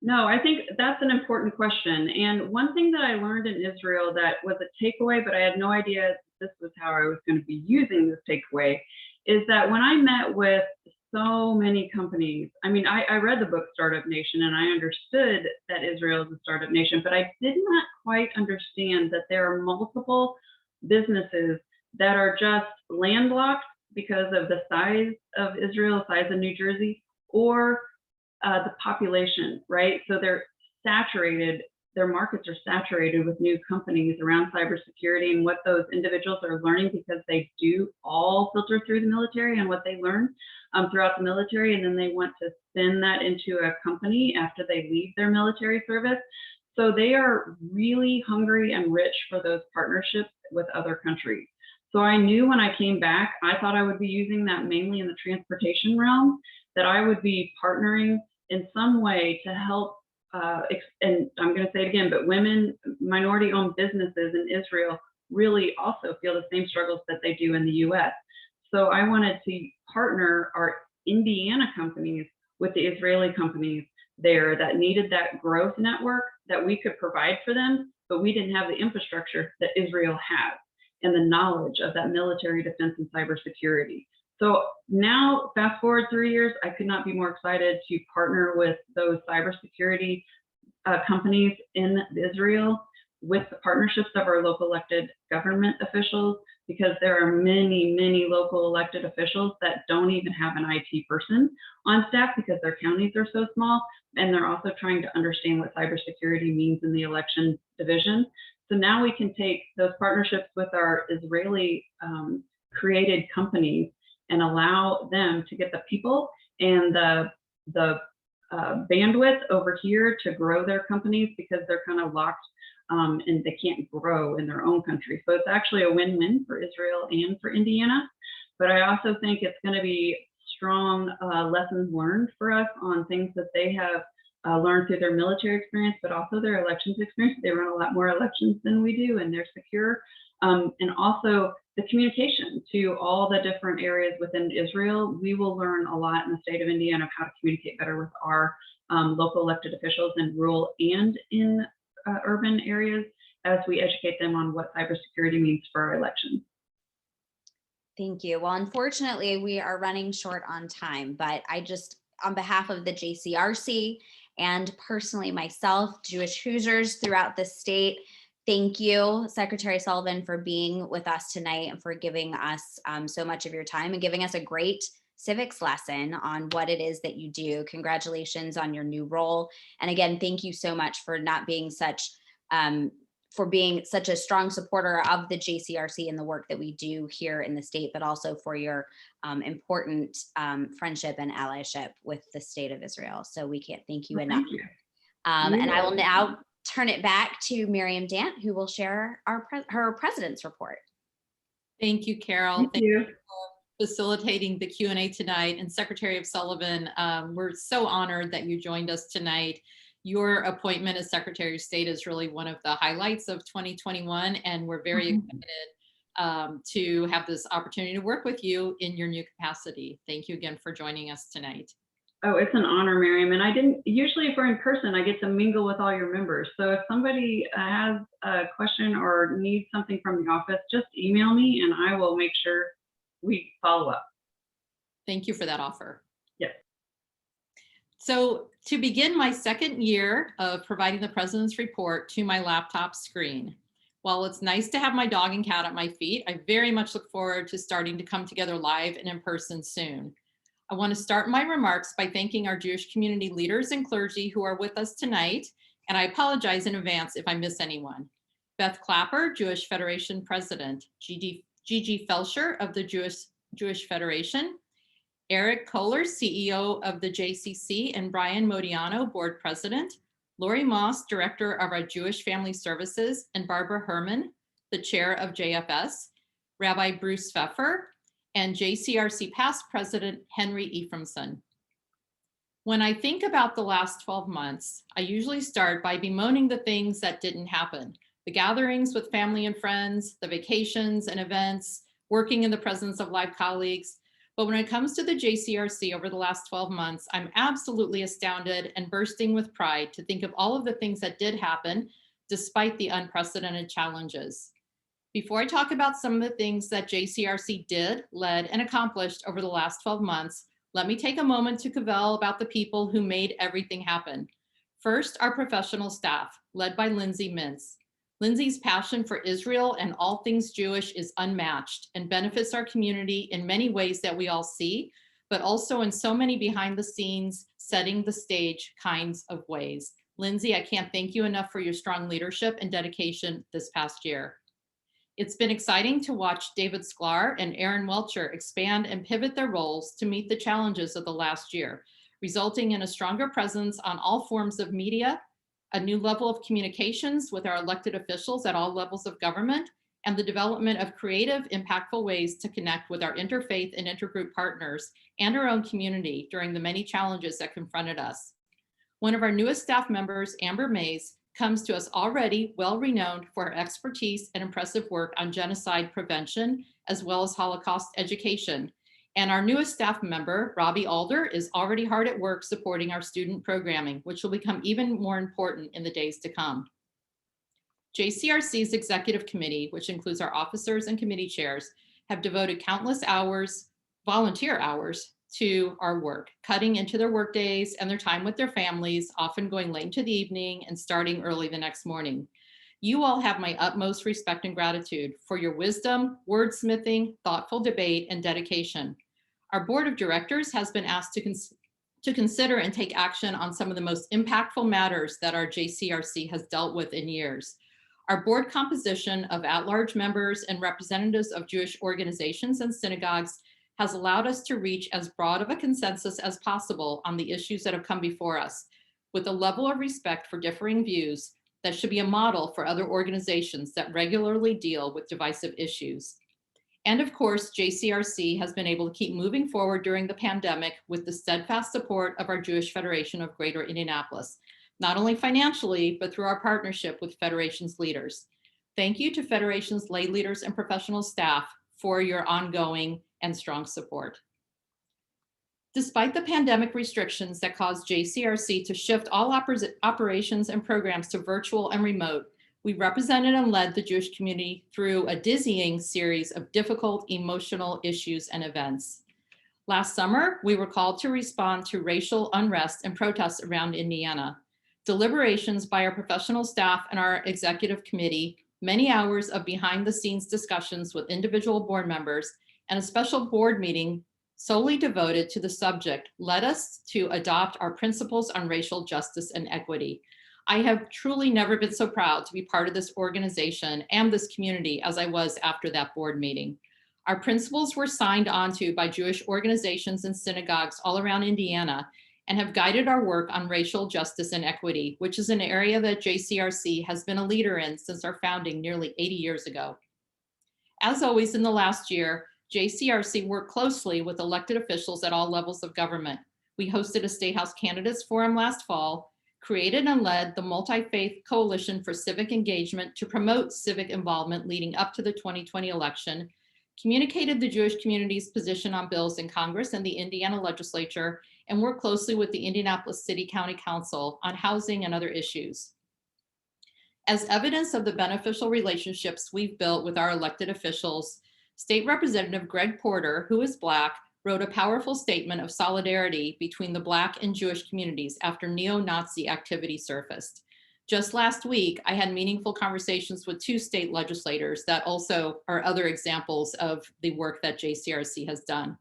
No, I think that's an important question. And one thing that I learned in Israel that was a takeaway, but I had no idea this was how I was going to be using this takeaway, is that when I met with so many companies, I mean, I read the book Startup Nation and I understood that Israel is a startup nation, but I did not quite understand that there are multiple businesses that are just landlocked because of the size of Israel, size of New Jersey, or the population, right? So they're saturated, their markets are saturated with new companies around cybersecurity, and what those individuals are learning, because they do all filter through the military and what they learn throughout the military, and then they want to spin that into a company after they leave their military service. So they are really hungry and rich for those partnerships with other countries. So I knew when I came back, I thought I would be using that mainly in the transportation realm, that I would be partnering in some way to help, and I'm going to say it again, but women, minority-owned businesses in Israel really also feel the same struggles that they do in the US. So I wanted to partner our Indiana companies with the Israeli companies there that needed that growth network that we could provide for them, but we didn't have the infrastructure that Israel has and the knowledge of that military defense and cybersecurity. So now, fast forward 3 years, I could not be more excited to partner with those cybersecurity companies in Israel with the partnerships of our local elected government officials, because there are many, many local elected officials that don't even have an IT person on staff because their counties are so small, and they're also trying to understand what cybersecurity means in the election division. So now we can take those partnerships with our Israeli created companies and allow them to get the people and the bandwidth over here to grow their companies, because they're kind of locked and they can't grow in their own country. So it's actually a win-win for Israel and for Indiana. But I also think it's going to be strong lessons learned for us on things that they have learned through their military experience, but also their elections experience. They run a lot more elections than we do, and they're secure. And also the communication to all the different areas within Israel. We will learn a lot in the state of Indiana of how to communicate better with our local elected officials in rural and in urban areas as we educate them on what cybersecurity means for our elections. Thank you. Well, unfortunately, we are running short on time, but I just, on behalf of the JCRC and personally myself, Jewish Hoosiers throughout the state, thank you, Secretary Sullivan, for being with us tonight and for giving us so much of your time and giving us a great civics lesson on what it is that you do. Congratulations on your new role. And again, thank you so much for not being such, for being such a strong supporter of the JCRC and the work that we do here in the state, but also for your important friendship and allyship with the state of Israel. So we can't thank you enough. Thank you. And I will now turn it back to Miriam Dant, who will share her president's report. Thank you, Carol. Thank you. For facilitating the Q&A tonight. And Secretary Sullivan, we're so honored that you joined us tonight. Your appointment as Secretary of State is really one of the highlights of 2021, and we're very excited to have this opportunity to work with you in your new capacity. Thank you again for joining us tonight. Oh, it's an honor, Miriam. And I didn't, usually if we're in person, I get to mingle with all your members. So if somebody has a question or needs something from the office, just email me and I will make sure we follow up. Thank you for that offer. Yes. So to begin my second year of providing the President's report to my laptop screen, While it's nice to have my dog and cat at my feet, I very much look forward to starting to come together live and in person soon. I want to start my remarks by thanking our Jewish community leaders and clergy who are with us tonight, and I apologize in advance if I miss anyone. Beth Clapper, Jewish Federation President, Gigi Felsher of the Jewish Federation, Eric Kohler, CEO of the JCC, and Brian Modiano, Board President, Lori Moss, Director of our Jewish Family Services, and Barbara Herman, the Chair of JFS, Rabbi Bruce Pfeffer, and JCRC past President Henry Ephraimson. When I think about the last 12 months, I usually start by bemoaning the things that didn't happen. The gatherings with family and friends, the vacations and events, working in the presence of live colleagues. But when it comes to the JCRC over the last 12 months, I'm absolutely astounded and bursting with pride to think of all of the things that did happen despite the unprecedented challenges. Before I talk about some of the things that JCRC did, led, and accomplished over the last 12 months, let me take a moment to cavil about the people who made everything happen. First, our professional staff, led by Lindsay Mintz. Lindsay's passion for Israel and all things Jewish is unmatched and benefits our community in many ways that we all see, but also in so many behind the scenes, setting the stage kinds of ways. Lindsay, I can't thank you enough for your strong leadership and dedication this past year. It's been exciting to watch David Sklar and Aaron Welcher expand and pivot their roles to meet the challenges of the last year, resulting in a stronger presence on all forms of media, a new level of communications with our elected officials at all levels of government, and the development of creative, impactful ways to connect with our interfaith and intergroup partners and our own community during the many challenges that confronted us. One of our newest staff members, Amber Mays, comes to us already well-renowned for her expertise and impressive work on genocide prevention, as well as Holocaust education. And our newest staff member, Robbie Alder, is already hard at work supporting our student programming, which will become even more important in the days to come. JCRC's executive committee, which includes our officers and committee chairs, have devoted countless hours, volunteer hours, to our work, cutting into their work days and their time with their families, often going late into the evening and starting early the next morning. You all have my utmost respect and gratitude for your wisdom, wordsmithing, thoughtful debate, and dedication. Our board of directors has been asked to consider and take action on some of the most impactful matters that our JCRC has dealt with in years. Our board composition of at-large members and representatives of Jewish organizations and synagogues has allowed us to reach as broad of a consensus as possible on the issues that have come before us, with a level of respect for differing views that should be a model for other organizations that regularly deal with divisive issues. And of course, JCRC has been able to keep moving forward during the pandemic with the steadfast support of our Jewish Federation of Greater Indianapolis, not only financially, but through our partnership with Federation's leaders. Thank you to Federation's lay leaders and professional staff for your ongoing and strong support. Despite the pandemic restrictions that caused JCRC to shift all operations and programs to virtual and remote, we represented and led the Jewish community through a dizzying series of difficult emotional issues and events. Last summer, we were called to respond to racial unrest and protests around Indiana. Deliberations by our professional staff and our executive committee, many hours of behind the scenes discussions with individual board members, and a special board meeting solely devoted to the subject led us to adopt our principles on racial justice and equity. I have truly never been so proud to be part of this organization and this community as I was after that board meeting. Our principles were signed onto by Jewish organizations and synagogues all around Indiana and have guided our work on racial justice and equity, which is an area that JCRC has been a leader in since our founding nearly 80 years ago. As always in the last year, JCRC worked closely with elected officials at all levels of government. We hosted a State House Candidates Forum last fall, created and led the Multi-Faith Coalition for Civic Engagement to promote civic involvement leading up to the 2020 election, communicated the Jewish community's position on bills in Congress and the Indiana legislature, and worked closely with the Indianapolis City County Council on housing and other issues. As evidence of the beneficial relationships we've built with our elected officials, State Representative Greg Porter, who is Black, wrote a powerful statement of solidarity between the Black and Jewish communities after neo-Nazi activity surfaced. Just last week, I had meaningful conversations with 2 state legislators that also are other examples of the work that JCRC has done.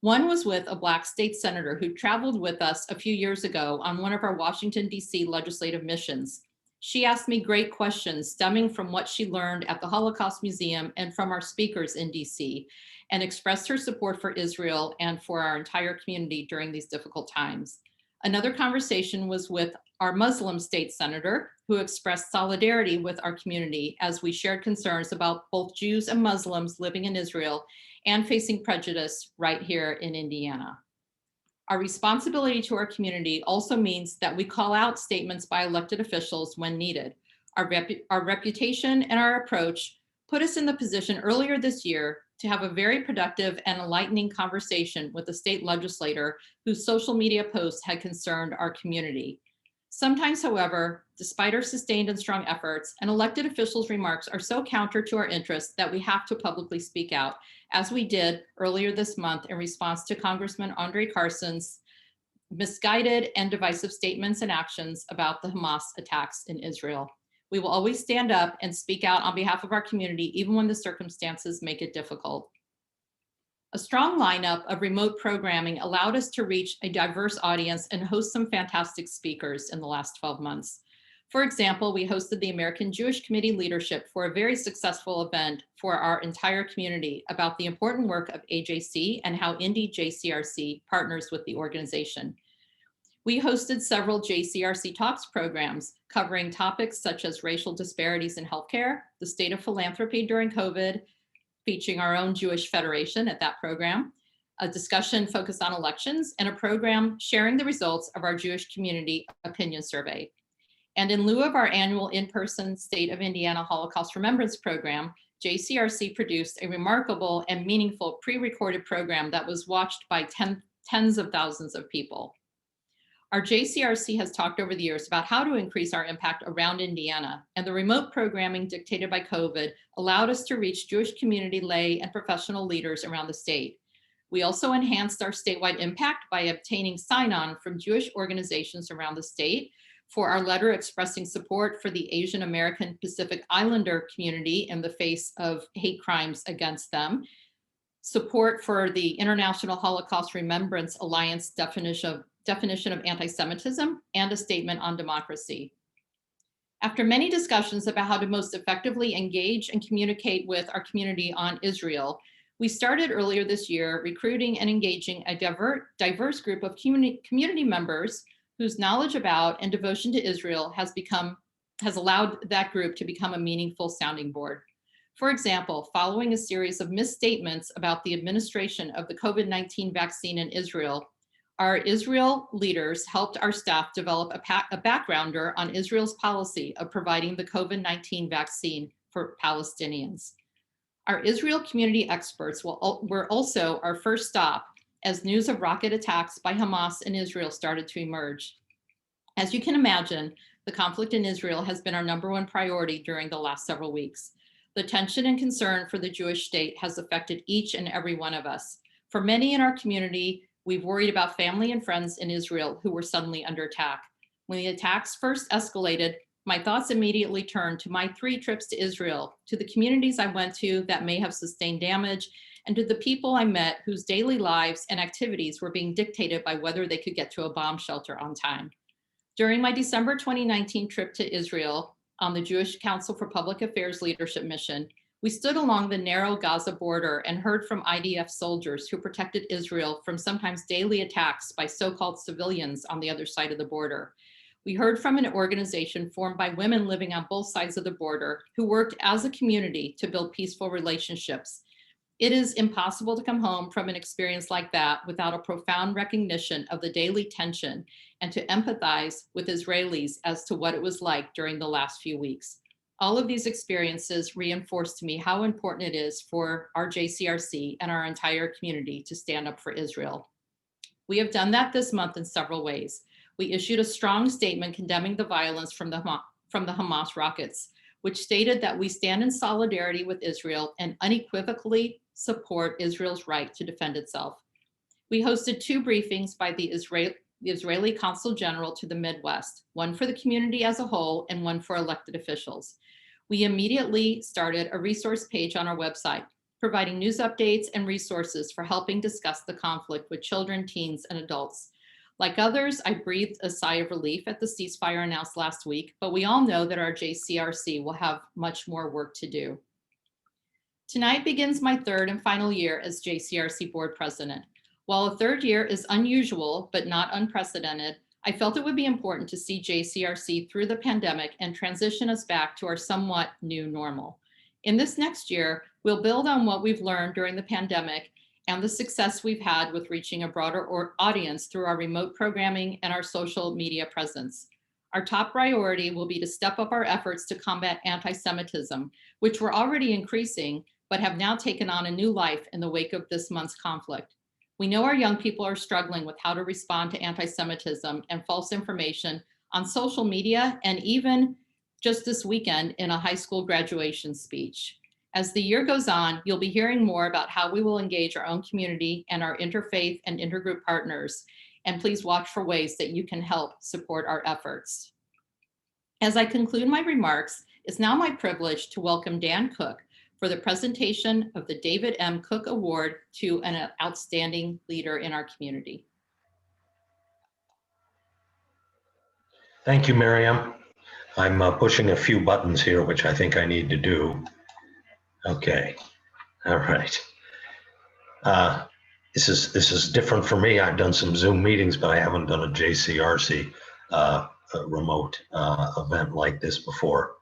One was with a Black state senator who traveled with us a few years ago on one of our Washington, D.C. legislative missions. She asked me great questions stemming from what she learned at the Holocaust Museum and from our speakers in D.C., and expressed her support for Israel and for our entire community during these difficult times. Another conversation was with our Muslim state senator, who expressed solidarity with our community as we shared concerns about both Jews and Muslims living in Israel and facing prejudice right here in Indiana. Our responsibility to our community also means that we call out statements by elected officials when needed. Our reputation and our approach put us in the position earlier this year to have a very productive and enlightening conversation with a state legislator whose social media posts had concerned our community. Sometimes, however, despite our sustained and strong efforts, an elected official's remarks are so counter to our interests that we have to publicly speak out, as we did earlier this month in response to Congressman Andre Carson's misguided and divisive statements and actions about the Hamas attacks in Israel. We will always stand up and speak out on behalf of our community, even when the circumstances make it difficult. A strong lineup of remote programming allowed us to reach a diverse audience and host some fantastic speakers in the last 12 months. For example, we hosted the American Jewish Committee leadership for a very successful event for our entire community about the important work of AJC and how Indy JCRC partners with the organization. We hosted several JCRC Talks programs covering topics such as racial disparities in healthcare, the state of philanthropy during COVID, featuring our own Jewish Federation at that program, a discussion focused on elections, and a program sharing the results of our Jewish community opinion survey. And in lieu of our annual in-person State of Indiana Holocaust Remembrance program, JCRC produced a remarkable and meaningful pre-recorded program that was watched by tens of thousands of people. Our JCRC has talked over the years about how to increase our impact around Indiana, and the remote programming dictated by COVID allowed us to reach Jewish community, lay, and professional leaders around the state. We also enhanced our statewide impact by obtaining sign-on from Jewish organizations around the state for our letter expressing support for the Asian American Pacific Islander community in the face of hate crimes against them, support for the International Holocaust Remembrance Alliance definition of anti-Semitism, and a statement on democracy. After many discussions about how to most effectively engage and communicate with our community on Israel, we started earlier this year recruiting and engaging a diverse group of community members whose knowledge about and devotion to Israel has allowed that group to become a meaningful sounding board. For example, following a series of misstatements about the administration of the COVID-19 vaccine in Israel, our Israel leaders helped our staff develop a backgrounder on Israel's policy of providing the COVID-19 vaccine for Palestinians. Our Israel community experts were also our first stop as news of rocket attacks by Hamas in Israel started to emerge. As you can imagine, the conflict in Israel has been our #1 priority during the last several weeks. The tension and concern for the Jewish state has affected each and every one of us. For many in our community, we've worried about family and friends in Israel who were suddenly under attack. When the attacks first escalated, my thoughts immediately turned to my 3 trips to Israel, to the communities I went to that may have sustained damage, and to the people I met whose daily lives and activities were being dictated by whether they could get to a bomb shelter on time. During my December 2019 trip to Israel on the Jewish Council for Public Affairs leadership mission, we stood along the narrow Gaza border and heard from IDF soldiers who protected Israel from sometimes daily attacks by so-called civilians on the other side of the border. We heard from an organization formed by women living on both sides of the border who worked as a community to build peaceful relationships. It is impossible to come home from an experience like that without a profound recognition of the daily tension and to empathize with Israelis as to what it was like during the last few weeks. All of these experiences reinforced to me how important it is for our JCRC and our entire community to stand up for Israel. We have done that this month in several ways. We issued a strong statement condemning the violence from the Hamas rockets, which stated that we stand in solidarity with Israel and unequivocally support Israel's right to defend itself. We hosted 2 briefings by the the Israeli Consul General to the Midwest, one for the community as a whole and one for elected officials. We immediately started a resource page on our website, providing news updates and resources for helping discuss the conflict with children, teens, and adults. Like others, I breathed a sigh of relief at the ceasefire announced last week, but we all know that our JCRC will have much more work to do. Tonight begins my third and final year as JCRC board president. While a third year is unusual, but not unprecedented, I felt it would be important to see JCRC through the pandemic and transition us back to our somewhat new normal. In this next year, we'll build on what we've learned during the pandemic and the success we've had with reaching a broader audience through our remote programming and our social media presence. Our top priority will be to step up our efforts to combat anti-Semitism, which were already increasing, but have now taken on a new life in the wake of this month's conflict. We know our young people are struggling with how to respond to anti-Semitism and false information on social media, and even just this weekend in a high school graduation speech. As the year goes on, you'll be hearing more about how we will engage our own community and our interfaith and intergroup partners. And please watch for ways that you can help support our efforts. As I conclude my remarks, it's now my privilege to welcome Dan Cook for the presentation of the David M. Cook Award to an outstanding leader in our community. Thank you, Miriam. I'm pushing a few buttons here, which I think I need to do. Okay, all right. This is different for me. I've done some Zoom meetings, but I haven't done a JCRC remote event like this before.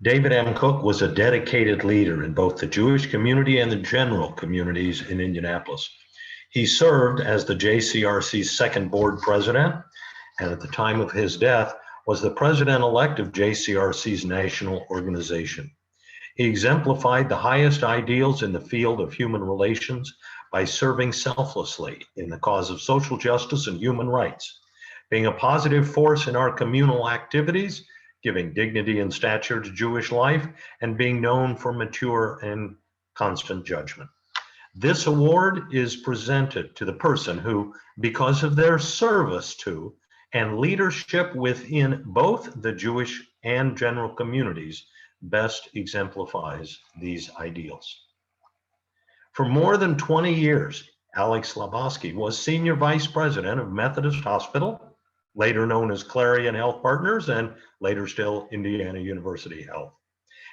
David M. Cook was a dedicated leader in both the Jewish community and the general communities in Indianapolis. He served as the JCRC's second board president, and at the time of his death was the president-elect of JCRC's national organization. He exemplified the highest ideals in the field of human relations by serving selflessly in the cause of social justice and human rights, being a positive force in our communal activities, giving dignity and stature to Jewish life, and being known for mature and constant judgment. This award is presented to the person who, because of their service to and leadership within both the Jewish and general communities, best exemplifies these ideals. For more than 20 years, Alex Slabosky was Senior Vice President of Methodist Hospital, later known as Clarion Health Partners, and later still Indiana University Health.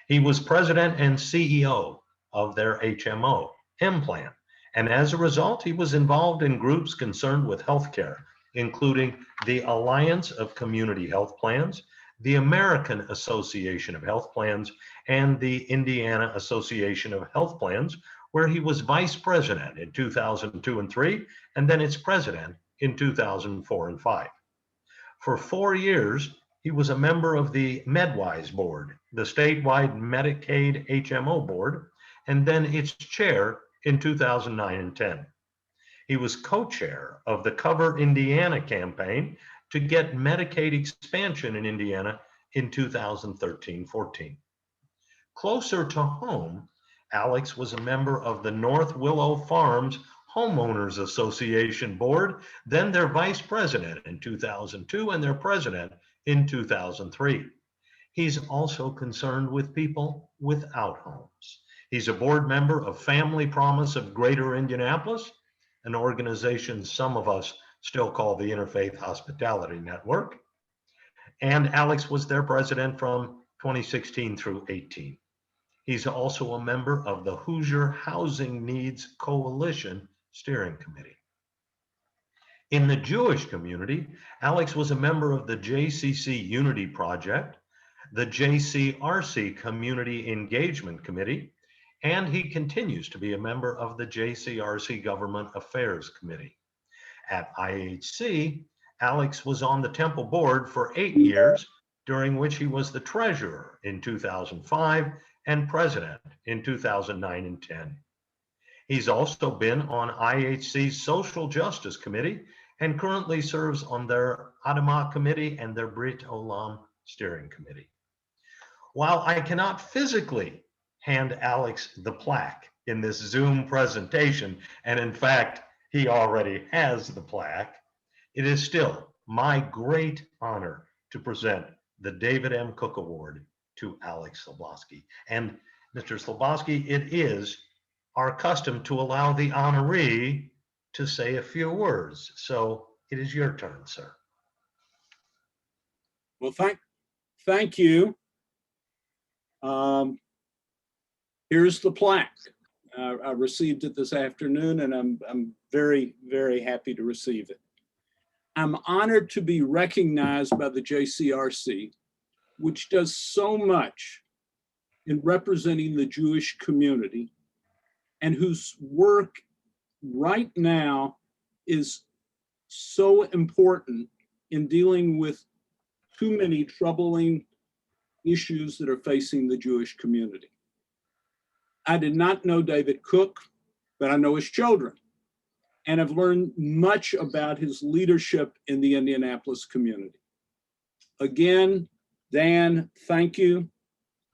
He was President and CEO of their HMO, M-Plan, and as a result, he was involved in groups concerned with healthcare, including the Alliance of Community Health Plans, the American Association of Health Plans, and the Indiana Association of Health Plans, where he was vice president in 2002 and 3, and then its president in 2004 and 5. For 4 years, he was a member of the MedWise board, the statewide Medicaid HMO board, and then its chair in 2009 and 10. He was co-chair of the Cover Indiana campaign to get Medicaid expansion in Indiana in 2013-14. Closer to home, Alex was a member of the North Willow Farms Homeowners Association board, then their vice president in 2002 and their president in 2003. He's also concerned with people without homes. He's a board member of Family Promise of Greater Indianapolis, an organization some of us still call the Interfaith Hospitality Network. And Alex was their president from 2016 through 18. He's also a member of the Hoosier Housing Needs Coalition Steering Committee. In the Jewish community, Alex was a member of the JCC Unity Project, the JCRC Community Engagement Committee, and he continues to be a member of the JCRC Government Affairs Committee. At IHC, Alex was on the Temple board for 8 years, during which he was the treasurer in 2005 and president in 2009 and 10. He's also been on IHC's Social Justice Committee and currently serves on their Adamah Committee and their Brit Olam Steering Committee. While I cannot physically hand Alex the plaque in this Zoom presentation, and in fact, he already has the plaque, it is still my great honor to present the David M. Cook Award to Alex Slabosky. And Mr. Slabosky, it is our custom to allow the honoree to say a few words. So it is your turn, sir. Well, thank you. Here's the plaque. I received it this afternoon, and I'm very, very happy to receive it. I'm honored to be recognized by the JCRC, which does so much in representing the Jewish community, and whose work right now is so important in dealing with too many troubling issues that are facing the Jewish community. I did not know David Cook, but I know his children, and have learned much about his leadership in the Indianapolis community. Again, Dan, thank you.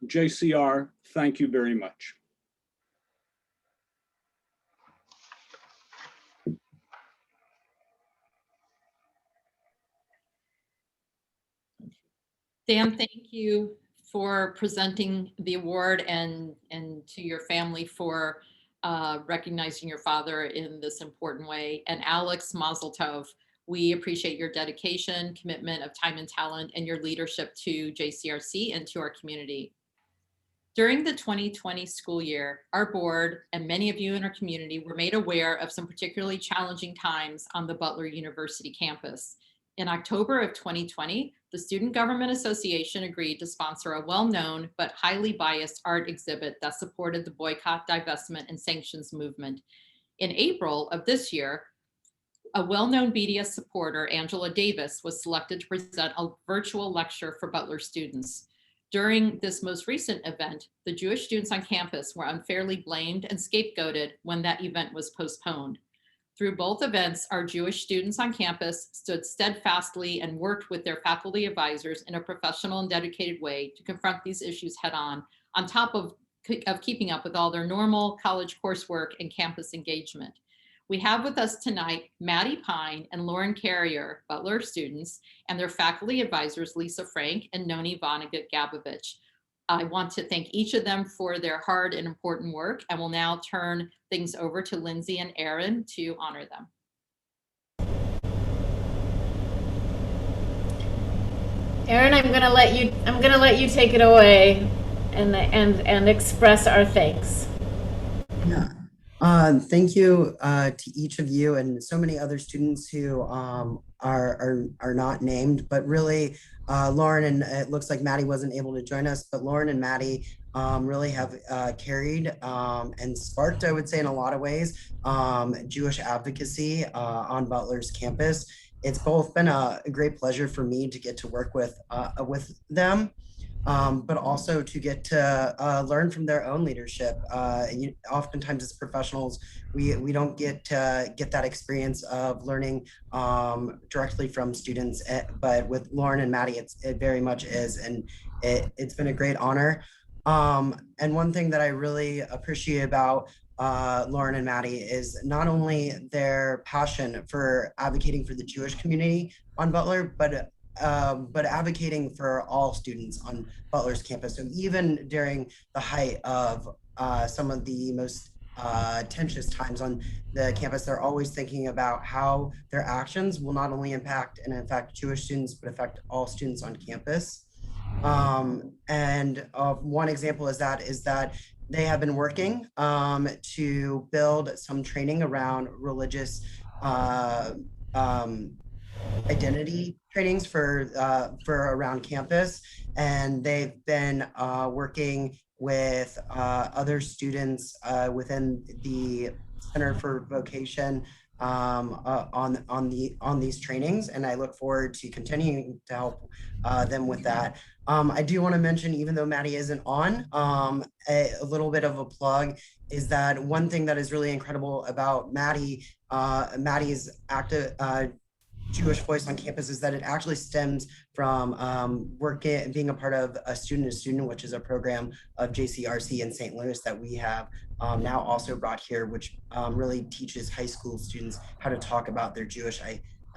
JCR, thank you very much. Dan, thank you for presenting the award and to your family for recognizing your father in this important way. And Alex, Mazel Tov. We appreciate your dedication, commitment of time and talent, and your leadership to JCRC and to our community. During the 2020 school year, our board and many of you in our community were made aware of some particularly challenging times on the Butler University campus. In October of 2020, the Student Government Association agreed to sponsor a well-known but highly biased art exhibit that supported the boycott, divestment, and sanctions movement. In April of this year, a well-known BDS supporter, Angela Davis, was selected to present a virtual lecture for Butler students. During this most recent event, the Jewish students on campus were unfairly blamed and scapegoated when that event was postponed. Through both events, our Jewish students on campus stood steadfastly and worked with their faculty advisors in a professional and dedicated way to confront these issues head-on top of keeping up with all their normal college coursework and campus engagement. We have with us tonight Maddie Pine and Lauren Carrier, Butler students, and their faculty advisors, Lisa Frank and Noni Vonnegut-Gabovich. I want to thank each of them for their hard and important work, and will now turn things over to Lindsay and Aaron to honor them. Aaron, I'm gonna let you take it away and express our thanks. Yeah. Thank you to each of you and so many other students who are not named, but really Lauren, and it looks like Maddie wasn't able to join us, but Lauren and Maddie really have carried and sparked, I would say in a lot of ways, Jewish advocacy on Butler's campus. It's both been a great pleasure for me to get to work with them, but also to get to learn from their own leadership. Oftentimes as professionals, we don't get that experience of learning directly from students, but with Lauren and Maddie, it very much is, and it's been a great honor. And one thing that I really appreciate about Lauren and Maddie is not only their passion for advocating for the Jewish community on Butler, but advocating for all students on Butler's campus. So even during the height of some of the most tenuous times on the campus, they're always thinking about how their actions will not only impact and affect Jewish students, but affect all students on campus. And one example is that they have been working to build some training around religious identity trainings for around campus, and they've been working with other students within the Center for Vocation on these trainings, and I look forward to continuing to help them with that. I do want to mention, even though Maddie isn't on, a little bit of a plug is that one thing that is really incredible about Maddie's Jewish voice on campus is that it actually stems from working and being a part of a student to student, which is a program of JCRC in St. Louis that we have now also brought here, which really teaches high school students how to talk about their Jewish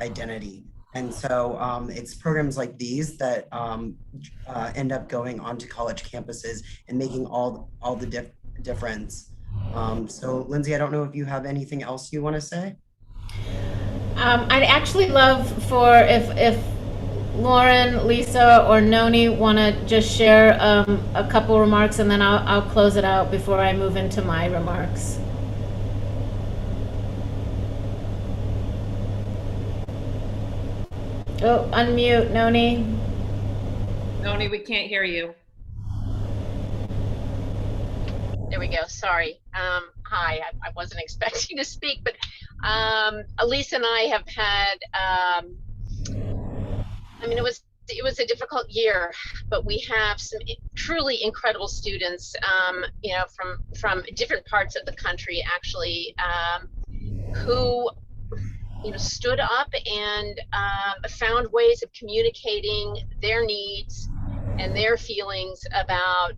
identity. And so it's programs like these that end up going onto college campuses and making all the difference. So Lindsay, I don't know if you have anything else you want to say? I'd actually love for if Lauren, Lisa, or Noni want to just share a couple remarks, and then I'll close it out before I move into my remarks. Oh, unmute, Noni. Noni, we can't hear you. There we go. Sorry. Hi, I wasn't expecting to speak, but Elise and I have had, I mean, it was a difficult year, but we have some truly incredible students, you know, from different parts of the country, actually, who, you know, stood up and found ways of communicating their needs and their feelings about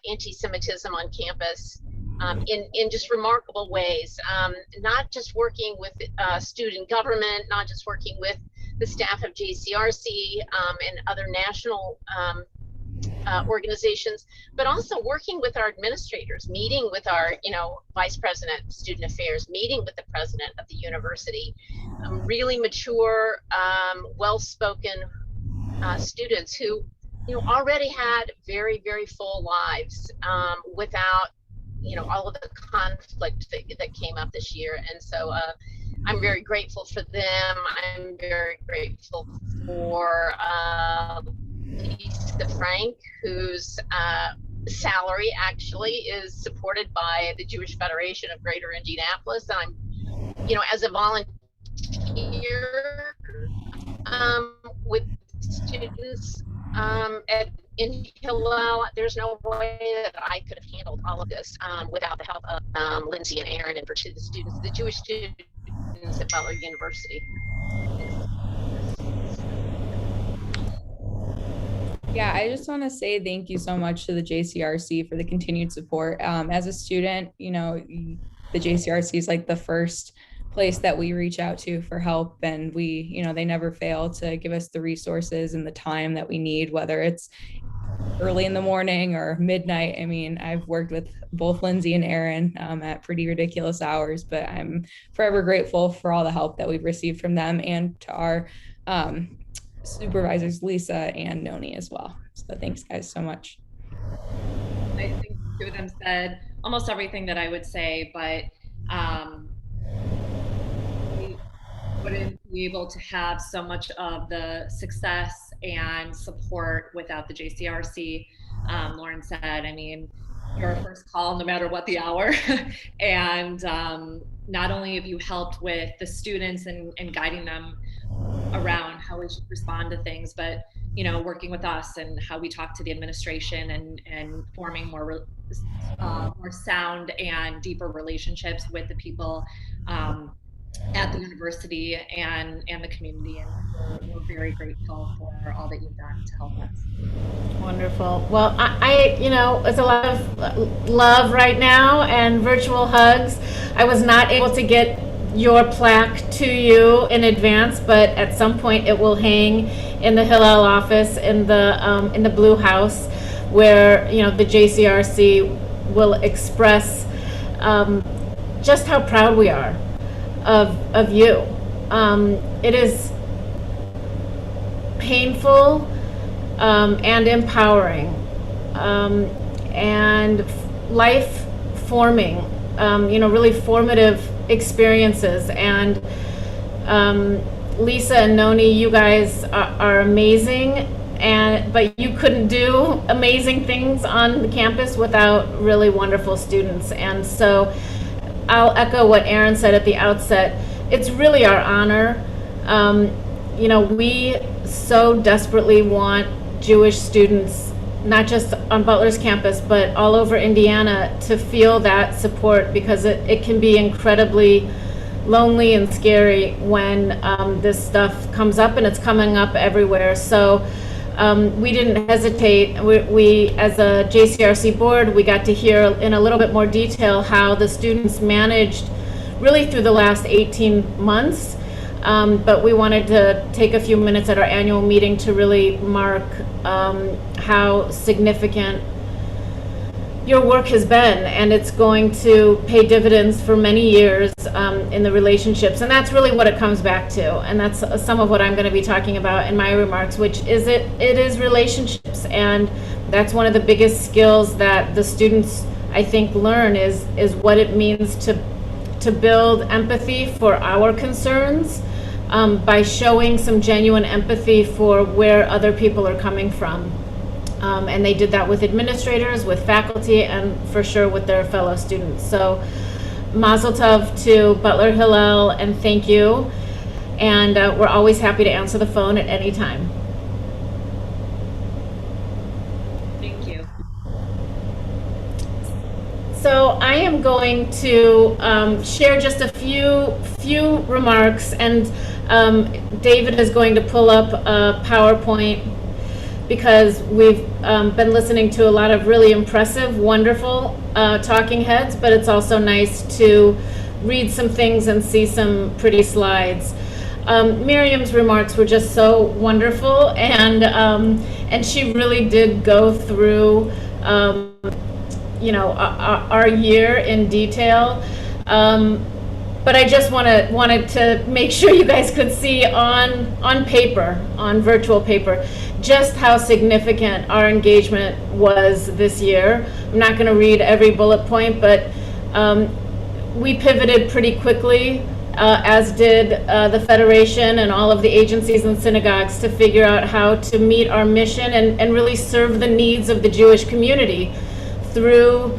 anti-Semitism on campus in just remarkable ways. Not just working with student government, not just working with the staff of JCRC and other national organizations, but also working with our administrators, meeting with our, you know, vice president of student affairs, meeting with the president of the university, really mature, well-spoken students who, you know, already had very, very full lives without, you know, all of the conflict that came up this year. And so I'm very grateful for them. I'm very grateful for Lisa Frank, whose salary actually is supported by the Jewish Federation of Greater Indianapolis. And I'm, you know, as a volunteer with students in Hillel, there's no way that I could have handled all of this without the help of Lindsay and Aaron, and for the students, the Jewish students at Butler University. Yeah, I just want to say thank you so much to the JCRC for the continued support. As a student, you know, the JCRC is like the first place that we reach out to for help, and we, you know, they never fail to give us the resources and the time that we need, whether it's early in the morning or midnight. I mean, I've worked with both Lindsay and Aaron at pretty ridiculous hours, but I'm forever grateful for all the help that we've received from them, and to our supervisors, Lisa and Noni, as well. So thanks guys so much. I think two of them said almost everything that I would say, but we wouldn't be able to have so much of the success and support without the JCRC. Lauren said, I mean, you're a first call no matter what the hour. And not only have you helped with the students and guiding them around how we should respond to things, but, you know, working with us and how we talk to the administration and forming more sound and deeper relationships with the people at the university and the community. And we're very grateful for all that you've done to help us. Wonderful. Well, I you know, it's a lot of love right now and virtual hugs. I was not able to get your plaque to you in advance, but at some point it will hang in the Hillel office in the Blue House, where, you know, the JCRC will express just how proud we are of you. It is painful and empowering and life forming, you know, really formative experiences. And Lisa and Noni, you guys are amazing, but you couldn't do amazing things on the campus without really wonderful students. And so I'll echo what Aaron said at the outset. It's really our honor. You know, we so desperately want Jewish students, not just on Butler's campus, but all over Indiana, to feel that support, because it can be incredibly lonely and scary when this stuff comes up, and it's coming up everywhere. So we didn't hesitate. We, as a JCRC board, we got to hear in a little bit more detail how the students managed really through the last 18 months. But we wanted to take a few minutes at our annual meeting to really mark how significant your work has been, and it's going to pay dividends for many years in the relationships. And that's really what it comes back to. And that's some of what I'm going to be talking about in my remarks, which is it is relationships. And that's one of the biggest skills that the students, I think, learn is what it means to build empathy for our concerns by showing some genuine empathy for where other people are coming from. And they did that with administrators, with faculty, and for sure with their fellow students. So mazel tov to Butler Hillel, and thank you. And we're always happy to answer the phone at any time. Thank you. So I am going to share just a few remarks, and David is going to pull up a PowerPoint, because we've been listening to a lot of really impressive, wonderful talking heads, but it's also nice to read some things and see some pretty slides. Miriam's remarks were just so wonderful, and she really did go through our year in detail. But I just wanted to make sure you guys could see on paper, on virtual paper, just how significant our engagement was this year. I'm not going to read every bullet point, but we pivoted pretty quickly, as did the Federation and all of the agencies and synagogues, to figure out how to meet our mission and really serve the needs of the Jewish community through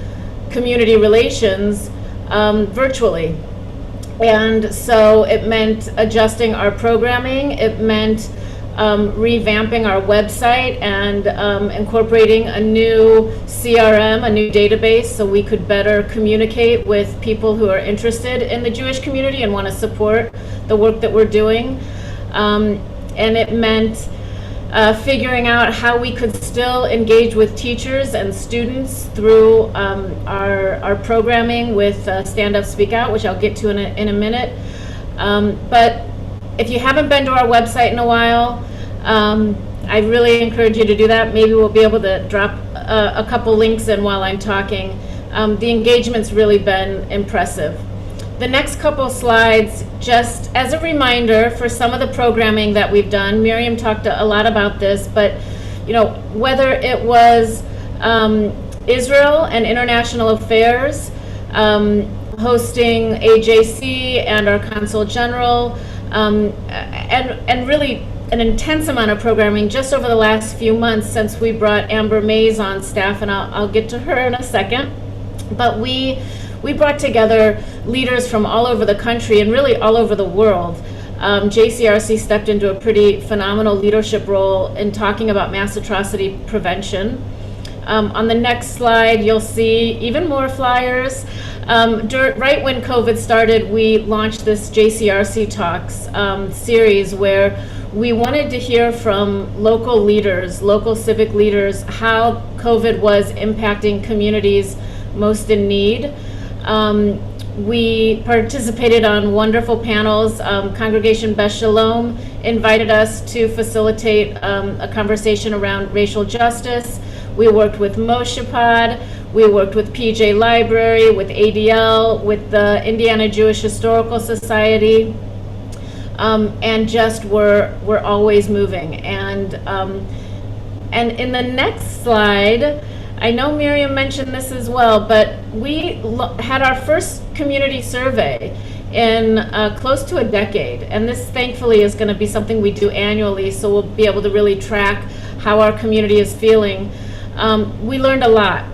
community relations virtually. And so it meant adjusting our programming. It meant revamping our website and incorporating a new CRM, a new database, so we could better communicate with people who are interested in the Jewish community and want to support the work that we're doing. And it meant figuring out how we could still engage with teachers and students through our programming with Stand Up, Speak Out, which I'll get to in a minute. But if you haven't been to our website in a while, I really encourage you to do that. Maybe we'll be able to drop a couple links in while I'm talking. The engagement's really been impressive. The next couple slides, just as a reminder for some of the programming that we've done. Miriam talked a lot about this, but whether it was Israel and international affairs, hosting AJC and our Consul General, and really an intense amount of programming just over the last few months since we brought Amber Mays on staff, and I'll get to her in a second. But we brought together leaders from all over the country and really all over the world. JCRC stepped into a pretty phenomenal leadership role in talking about mass atrocity prevention. On the next slide, you'll see even more flyers. Right when COVID started, we launched this JCRC Talks series where we wanted to hear from local leaders, local civic leaders, how COVID was impacting communities most in need. We participated on wonderful panels. Congregation Beth Shalom invited us to facilitate a conversation around racial justice. We worked with Moshe Pod, we worked with PJ Library, with ADL, with the Indiana Jewish Historical Society, and just we're always moving. And in the next slide, I know Miriam mentioned this as well, but we had our first community survey in close to a decade. And this thankfully is going to be something we do annually, so we'll be able to really track how our community is feeling. We learned a lot.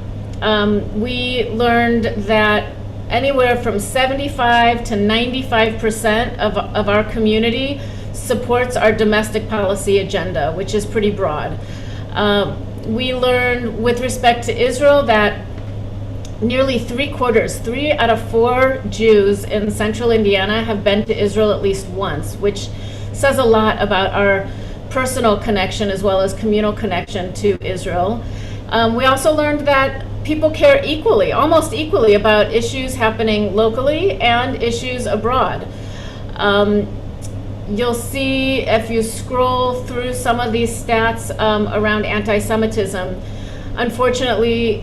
We learned that anywhere from 75 to 95% of our community supports our domestic policy agenda, which is pretty broad. We learned with respect to Israel that nearly 3 out of 4 Jews in central Indiana have been to Israel at least once, which says a lot about our personal connection as well as communal connection to Israel. We also learned that people care equally, almost equally, about issues happening locally and issues abroad. You'll see if you scroll through some of these stats around anti-Semitism. Unfortunately,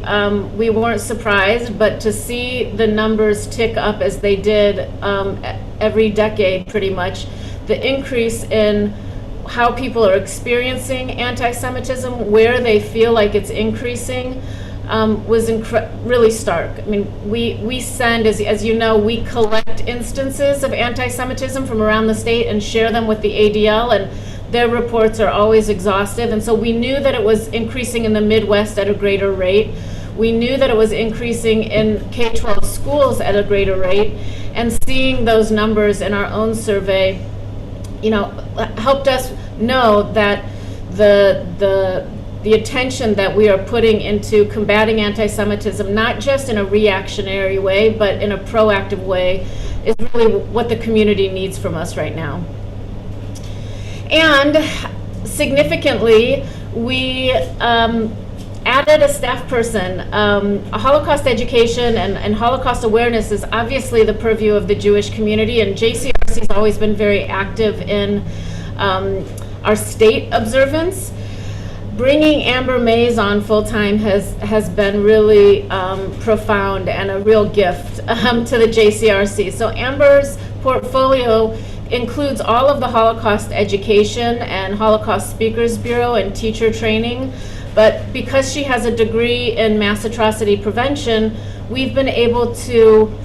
we weren't surprised, but to see the numbers tick up as they did every decade pretty much, the increase in how people are experiencing anti-Semitism, where they feel like it's increasing, was really stark. I mean, we send, as you know, we collect instances of anti-Semitism from around the state and share them with the ADL, and their reports are always exhaustive. And so we knew that it was increasing in the Midwest at a greater rate. We knew that it was increasing in K-12 schools at a greater rate, and seeing those numbers in our own survey, helped us know that the attention that we are putting into combating anti-Semitism, not just in a reactionary way, but in a proactive way, is really what the community needs from us right now. And significantly, we added a staff person. A Holocaust education and Holocaust awareness is obviously the purview of the Jewish community, and JCRC has always been very active in our state observance. Bringing Amber Mays on full-time has been really profound and a real gift to the JCRC. So Amber's portfolio includes all of the Holocaust education and Holocaust Speakers Bureau and teacher training. But because she has a degree in mass atrocity prevention, we've been able to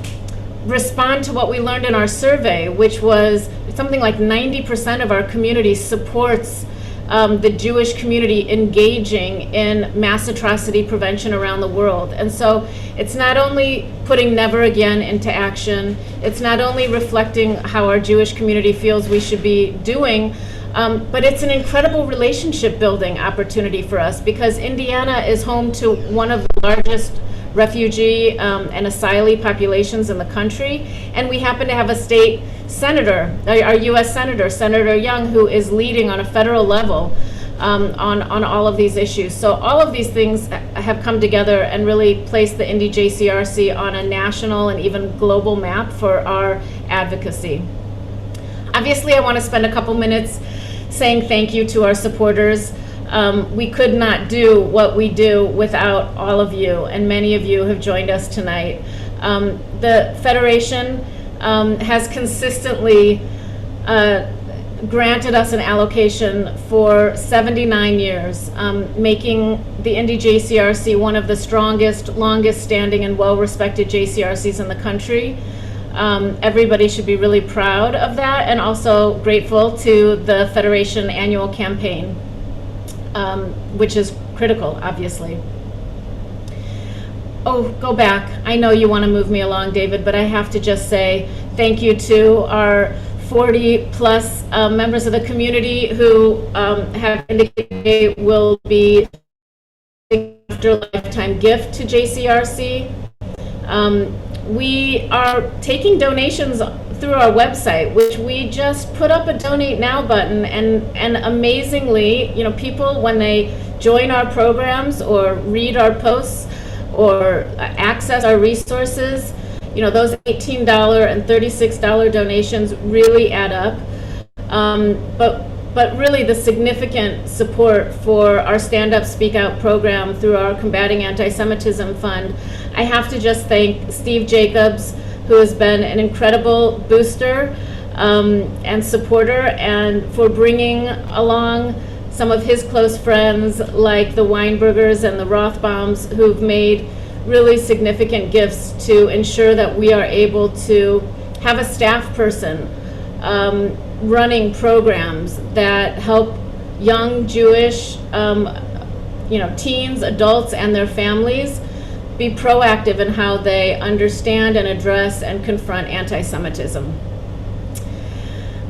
respond to what we learned in our survey, which was something like 90% of our community supports the Jewish community engaging in mass atrocity prevention around the world. And so it's not only putting Never Again into action, it's not only reflecting how our Jewish community feels we should be doing, but it's an incredible relationship building opportunity for us, because Indiana is home to one of the largest refugee and asylee populations in the country, and we happen to have a state senator, our U.S. Senator, Senator Young, who is leading on a federal level on all of these issues. So all of these things have come together and really placed the Indy JCRC on a national and even global map for our advocacy. Obviously, I want to spend a couple minutes saying thank you to our supporters. We could not do what we do without all of you, and many of you have joined us tonight. The Federation has consistently granted us an allocation for 79 years, making the Indy JCRC one of the strongest, longest standing and well-respected JCRCs in the country. Everybody should be really proud of that, and also grateful to the Federation annual campaign, which is critical, obviously. Oh, go back. I know you want to move me along, David, but I have to just say thank you to our 40 plus members of the community who have indicated they will be after lifetime gift to JCRC. We are taking donations through our website, which we just put up a donate now button, and amazingly, people, when they join our programs or read our posts or access our resources, those $18 and $36 donations really add up. But really the significant support for our Stand Up, Speak Out program through our Combating Anti-Semitism Fund, I have to just thank Steve Jacobs, who has been an incredible booster and supporter, and for bringing along some of his close friends like the Weinbergers and the Rothbaums, who've made really significant gifts to ensure that we are able to have a staff person running programs that help young Jewish teens, adults, and their families be proactive in how they understand and address and confront anti-Semitism.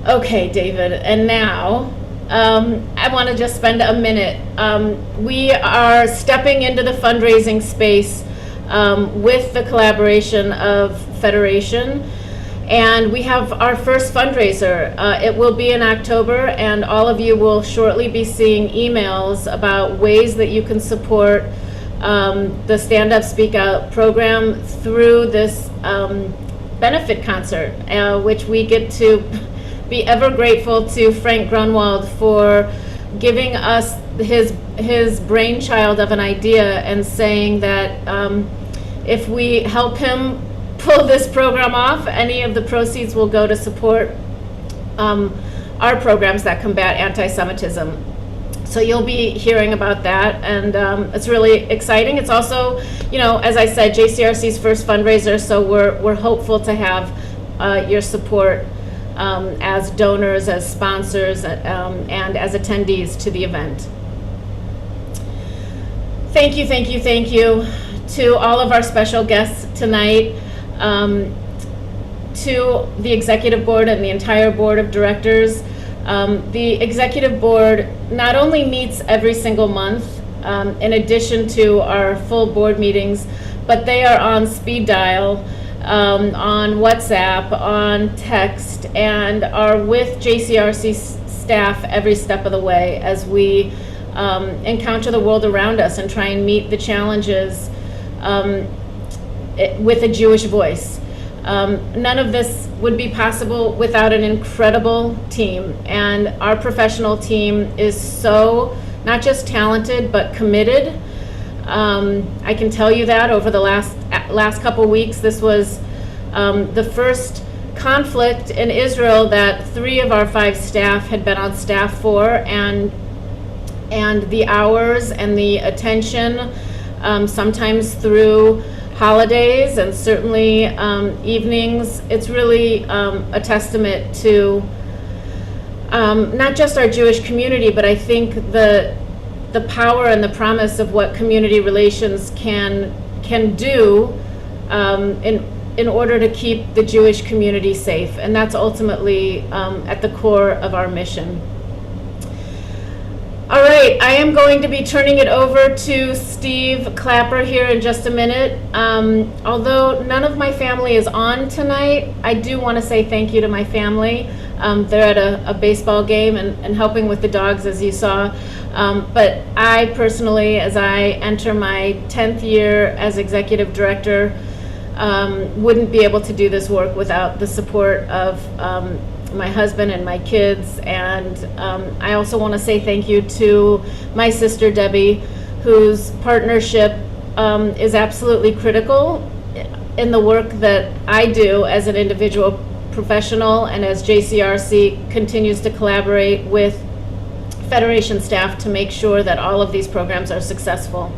Okay, David, and now I want to just spend a minute. We are stepping into the fundraising space with the collaboration of Federation. And we have our first fundraiser. It will be in October, and all of you will shortly be seeing emails about ways that you can support the Stand Up, Speak Out program through this benefit concert, which we get to be ever grateful to Frank Grunwald for giving us his brainchild of an idea and saying that if we help him pull this program off, any of the proceeds will go to support our programs that combat anti-Semitism. So you'll be hearing about that, and it's really exciting. It's also, as I said, JCRC's first fundraiser, so we're hopeful to have your support as donors, as sponsors, and as attendees to the event. Thank you, thank you, thank you to all of our special guests tonight, to the executive board and the entire board of directors. The executive board not only meets every single month, in addition to our full board meetings, but they are on speed dial, on WhatsApp, on text, and are with JCRC staff every step of the way as we encounter the world around us and try and meet the challenges with a Jewish voice. None of this would be possible without an incredible team, and our professional team is so not just talented but committed. I can tell you that over the last couple weeks, this was the first conflict in Israel that 3 of our 5 staff had been on staff for, and the hours and the attention, sometimes through holidays and certainly evenings, it's really a testament to not just our Jewish community, but I think the power and the promise of what community relations can do in order to keep the Jewish community safe, and that's ultimately at the core of our mission. All right, I am going to be turning it over to Steve Clapper here in just a minute. Although none of my family is on tonight, I do want to say thank you to my family. They're at a baseball game and helping with the dogs, as you saw. But I personally, as I enter my 10th year as executive director, wouldn't be able to do this work without the support of my husband and my kids. And I also want to say thank you to my sister Debbie, whose partnership is absolutely critical in the work that I do as an individual professional, and as JCRC continues to collaborate with Federation staff to make sure that all of these programs are successful.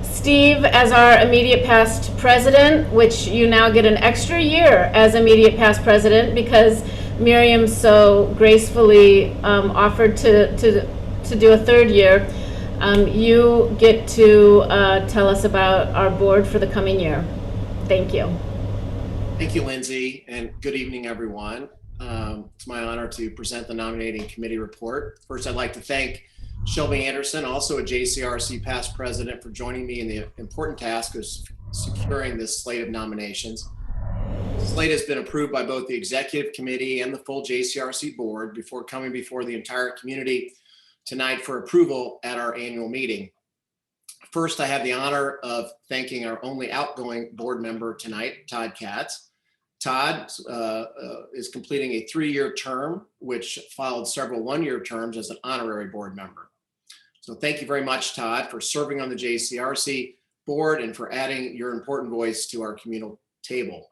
Steve, as our immediate past president, which you now get an extra year as immediate past president because Miriam so gracefully offered to do a 3rd year, you get to tell us about our board for the coming year. Thank you. Thank you, Lindsay, and good evening, everyone. It's my honor to present the nominating committee report. First, I'd like to thank Shelby Anderson, also a JCRC past president, for joining me in the important task of securing this slate of nominations. The slate has been approved by both the executive committee and the full JCRC board before coming before the entire community tonight for approval at our annual meeting. First, I have the honor of thanking our only outgoing board member tonight, Todd Katz. Todd is completing a 3-year term, which followed several 1-year terms as an honorary board member. So thank you very much, Todd, for serving on the JCRC board and for adding your important voice to our communal table.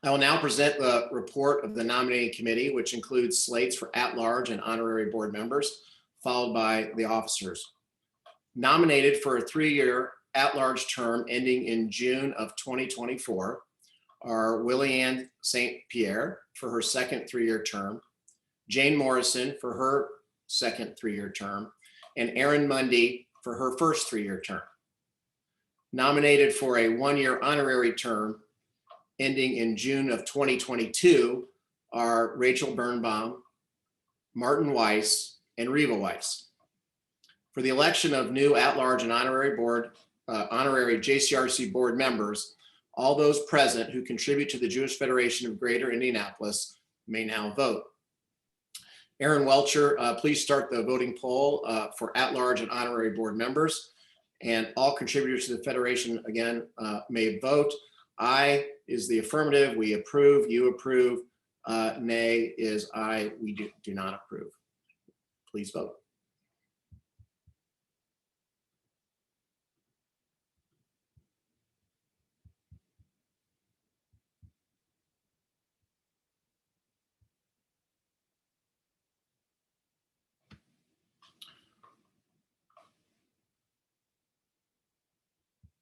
I will now present the report of the nominating committee, which includes slates for at-large and honorary board members, followed by the officers. Nominated for a 3-year at-large term ending in June of 2024 are Willie Ann St. Pierre for her second 3-year term, Jane Morrison for her second 3-year term, and Erin Mundy for her first 3-year term. Nominated for a 1-year honorary term ending in June of 2022 are Rachel Birnbaum, Martin Weiss, and Reva Weiss. For the election of new at-large and honorary board honorary JCRC board members, all those present who contribute to the Jewish Federation of Greater Indianapolis may now vote. Aaron Welcher, please start the voting poll for at-large and honorary board members. And all contributors to the Federation, again, may vote. Aye is the affirmative, we approve, you approve. Nay is aye, we do not approve. Please vote.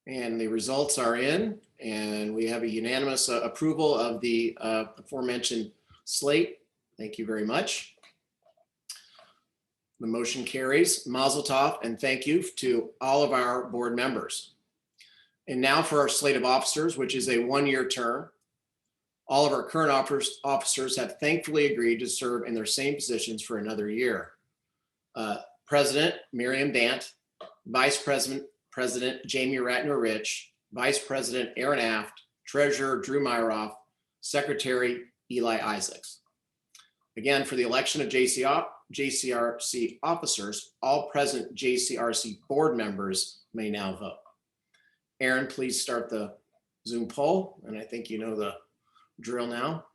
And the results are in, and we have a unanimous approval of the aforementioned slate. Thank you very much. The motion carries. Mazel tov, and thank you to all of our board members. And now for our slate of officers, which is a one-year term. All of our current officers have thankfully agreed to serve in their same positions for another year. President Miriam Bant, Vice President Jamie Ratner-Rich, Vice President Aaron Aft, Treasurer Drew Myroff, Secretary Eli Isaacs. Again, for the election of JCRC officers, all present JCRC board members may now vote. Aaron, please start the Zoom poll, and I think you know the drill now.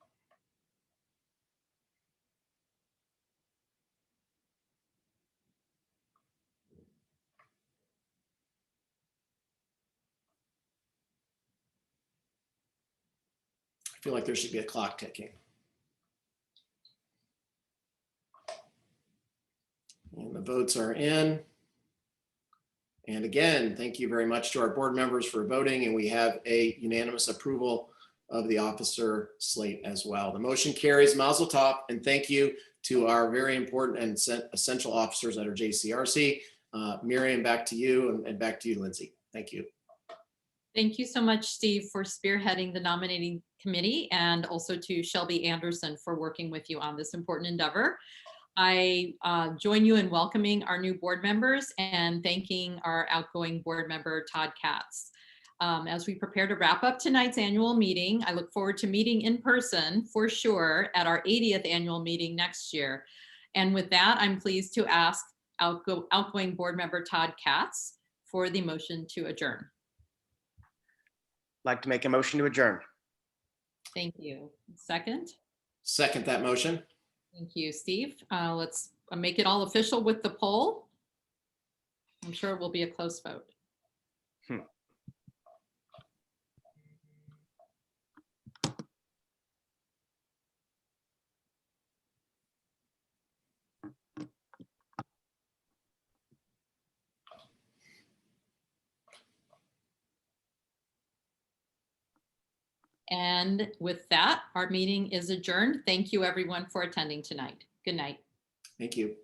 I feel like there should be a clock ticking. And the votes are in. And again, thank you very much to our board members for voting, and we have a unanimous approval of the officer slate as well. The motion carries. Mazel tov, and thank you to our very important and essential officers at our JCRC. Miriam, back to you, and back to you, Lindsay. Thank you. Thank you so much, Steve, for spearheading the nominating committee, and also to Shelby Anderson for working with you on this important endeavor. I join you in welcoming our new board members and thanking our outgoing board member, Todd Katz. As we prepare to wrap up tonight's annual meeting, I look forward to meeting in person for sure at our 80th annual meeting next year. And with that, I'm pleased to ask outgoing board member Todd Katz for the motion to adjourn. Like to make a motion to adjourn. Thank you. Second? Second that motion. Thank you, Steve. Let's make it all official with the poll. I'm sure it will be a close vote. And with that, our meeting is adjourned. Thank you, everyone, for attending tonight. Good night. Thank you.